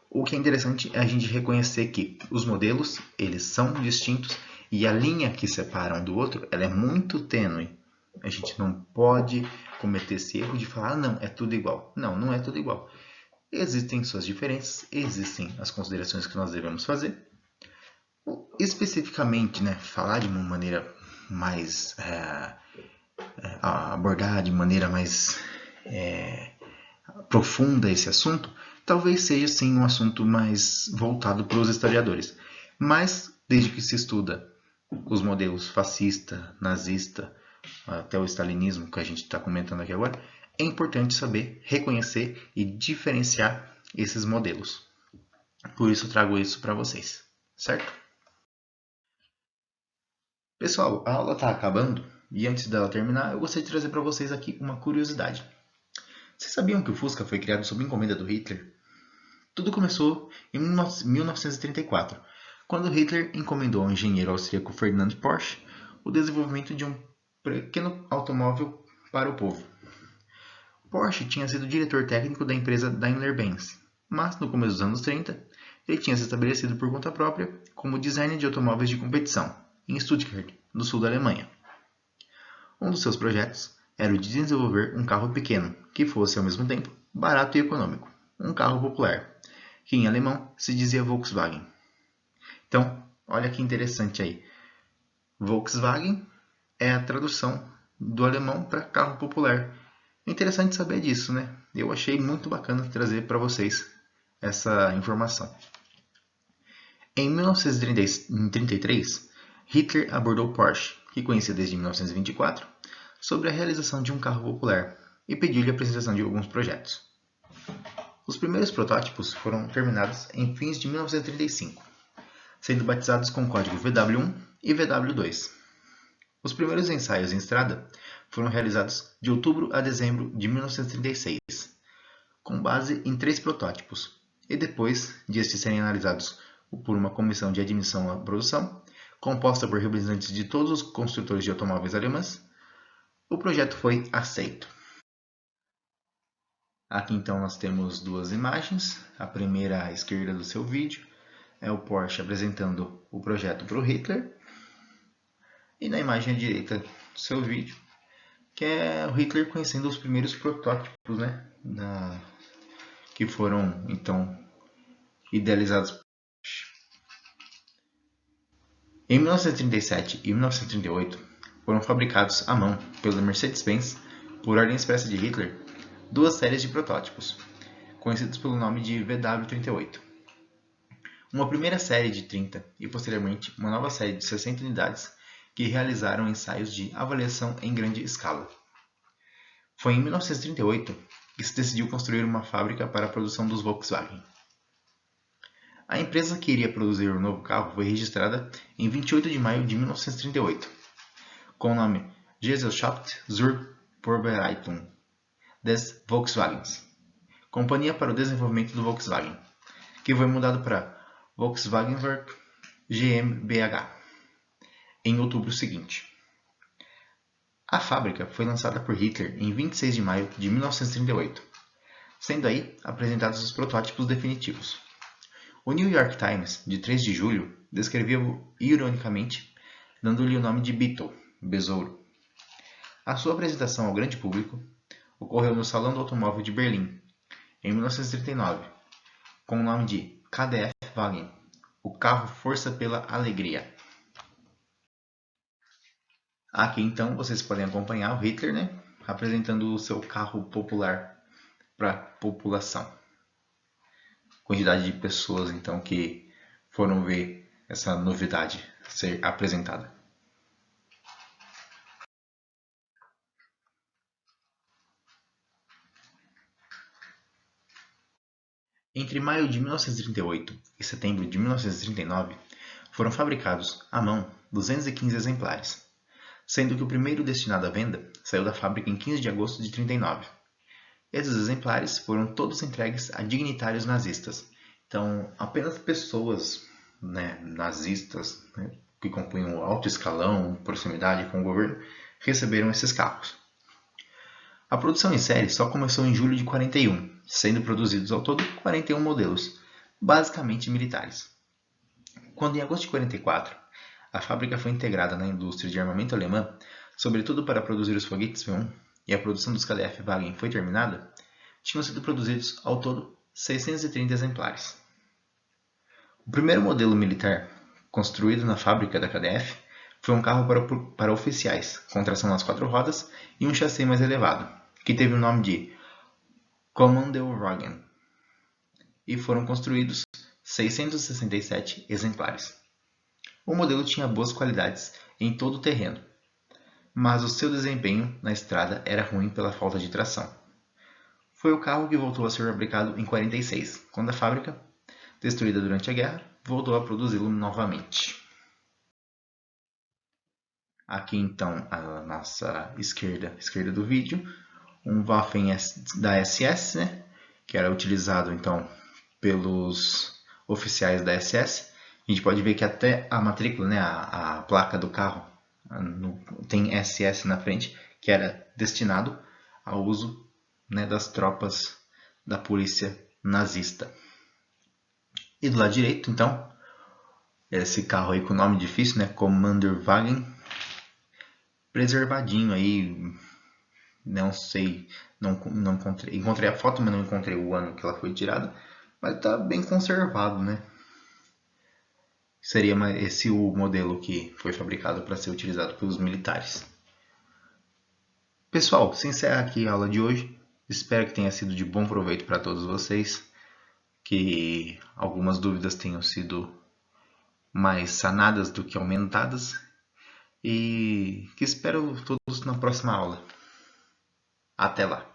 A: O que é interessante é a gente reconhecer que os modelos eles são distintos e a linha que separa um do outro ela é muito tênue. A gente não pode cometer esse erro de falar, não, é tudo igual. Não, não é tudo igual. Existem suas diferenças, existem as considerações que nós devemos fazer. Especificamente, né, falar de uma maneira mais... abordar de maneira mais profunda esse assunto, talvez seja sim um assunto mais voltado para os historiadores. Mas, desde que se estuda os modelos fascista, nazista, até o stalinismo que a gente está comentando aqui agora, é importante saber reconhecer e diferenciar esses modelos. Por isso eu trago isso para vocês, certo? Pessoal, a aula está acabando e antes dela terminar, eu gostaria de trazer para vocês aqui uma curiosidade. Vocês sabiam que o Fusca foi criado sob encomenda do Hitler? Tudo começou em 1934, quando Hitler encomendou ao engenheiro austríaco Ferdinand Porsche o desenvolvimento de um pequeno automóvel para o povo. Porsche tinha sido diretor técnico da empresa Daimler-Benz, mas no começo dos anos 30, ele tinha se estabelecido por conta própria como designer de automóveis de competição, em Stuttgart, no sul da Alemanha. Um dos seus projetos era o de desenvolver um carro pequeno, que fosse ao mesmo tempo barato e econômico, um carro popular, que em alemão se dizia Volkswagen. Então, olha que interessante aí. Volkswagen é a tradução do alemão para carro popular. É interessante saber disso, né? Eu achei muito bacana trazer para vocês essa informação. Em 1933, Hitler abordou Porsche, que conhecia desde 1924, sobre a realização de um carro popular e pediu-lhe a apresentação de alguns projetos. Os primeiros protótipos foram terminados em fins de 1935, sendo batizados com o código VW1 e VW2. Os primeiros ensaios em estrada foram realizados de outubro a dezembro de 1936, com base em 3 protótipos, e depois de estes serem analisados por uma comissão de admissão à produção, composta por representantes de todos os construtores de automóveis alemães, o projeto foi aceito. Aqui então nós temos duas imagens. A primeira à esquerda do seu vídeo é o Porsche apresentando o projeto para o Hitler. E na imagem à direita do seu vídeo, que é o Hitler conhecendo os primeiros protótipos, né, que foram então idealizados. Em 1937 e 1938 foram fabricados à mão pela Mercedes-Benz, por ordem expressa de Hitler, 2 séries de protótipos, conhecidos pelo nome de VW38. Uma primeira série de 30 e posteriormente uma nova série de 60 unidades que realizaram ensaios de avaliação em grande escala. Foi em 1938 que se decidiu construir uma fábrica para a produção dos Volkswagen. A empresa que iria produzir o novo carro foi registrada em 28 de maio de 1938, com o nome Gesellschaft zur Vorbereitung des Volkswagens, Companhia para o Desenvolvimento do Volkswagen, que foi mudado para Volkswagenwerk GmbH em outubro seguinte. A fábrica foi lançada por Hitler em 26 de maio de 1938, sendo aí apresentados os protótipos definitivos. O New York Times, de 3 de julho, descreveu-o ironicamente, dando-lhe o nome de Beetle, besouro. A sua apresentação ao grande público ocorreu no Salão do Automóvel de Berlim, em 1939, com o nome de KDF Wagen, o carro Força pela Alegria. Aqui então vocês podem acompanhar o Hitler, né, apresentando o seu carro popular para a população. Quantidade de pessoas então que foram ver essa novidade ser apresentada. Entre maio de 1938 e setembro de 1939, foram fabricados à mão 215 exemplares, sendo que o primeiro destinado à venda saiu da fábrica em 15 de agosto de 39. Esses exemplares foram todos entregues a dignitários nazistas. Então, apenas pessoas, né, nazistas, né, que compunham o alto escalão, proximidade com o governo, receberam esses carros. A produção em série só começou em julho de 41, sendo produzidos ao todo 41 modelos, basicamente militares. Quando em agosto de 44, a fábrica foi integrada na indústria de armamento alemã, sobretudo para produzir os foguetes V1, e a produção dos KDF Wagen foi terminada, tinham sido produzidos ao todo 630 exemplares. O primeiro modelo militar construído na fábrica da KDF foi um carro para oficiais, com tração nas 4 rodas e um chassi mais elevado, que teve o nome de Kommandowagen, e foram construídos 667 exemplares. O modelo tinha boas qualidades em todo o terreno, mas o seu desempenho na estrada era ruim pela falta de tração. Foi o carro que voltou a ser fabricado em 46, quando a fábrica, destruída durante a guerra, voltou a produzi-lo novamente. Aqui então a nossa esquerda do vídeo, um Waffen da SS, né, que era utilizado então pelos oficiais da SS. A gente pode ver que até a matrícula, né, a placa do carro tem SS na frente, que era destinado ao uso, né, das tropas da polícia nazista. E do lado direito, então, esse carro aí com nome difícil, né, Commanderwagen, preservadinho aí, não sei, não encontrei a foto, mas não encontrei o ano que ela foi tirada, mas está bem conservado, né? Seria esse o modelo que foi fabricado para ser utilizado pelos militares. Pessoal, se encerra aqui a aula de hoje. Espero que tenha sido de bom proveito para todos vocês, que algumas dúvidas tenham sido mais sanadas do que aumentadas, e que espero todos na próxima aula. Até lá!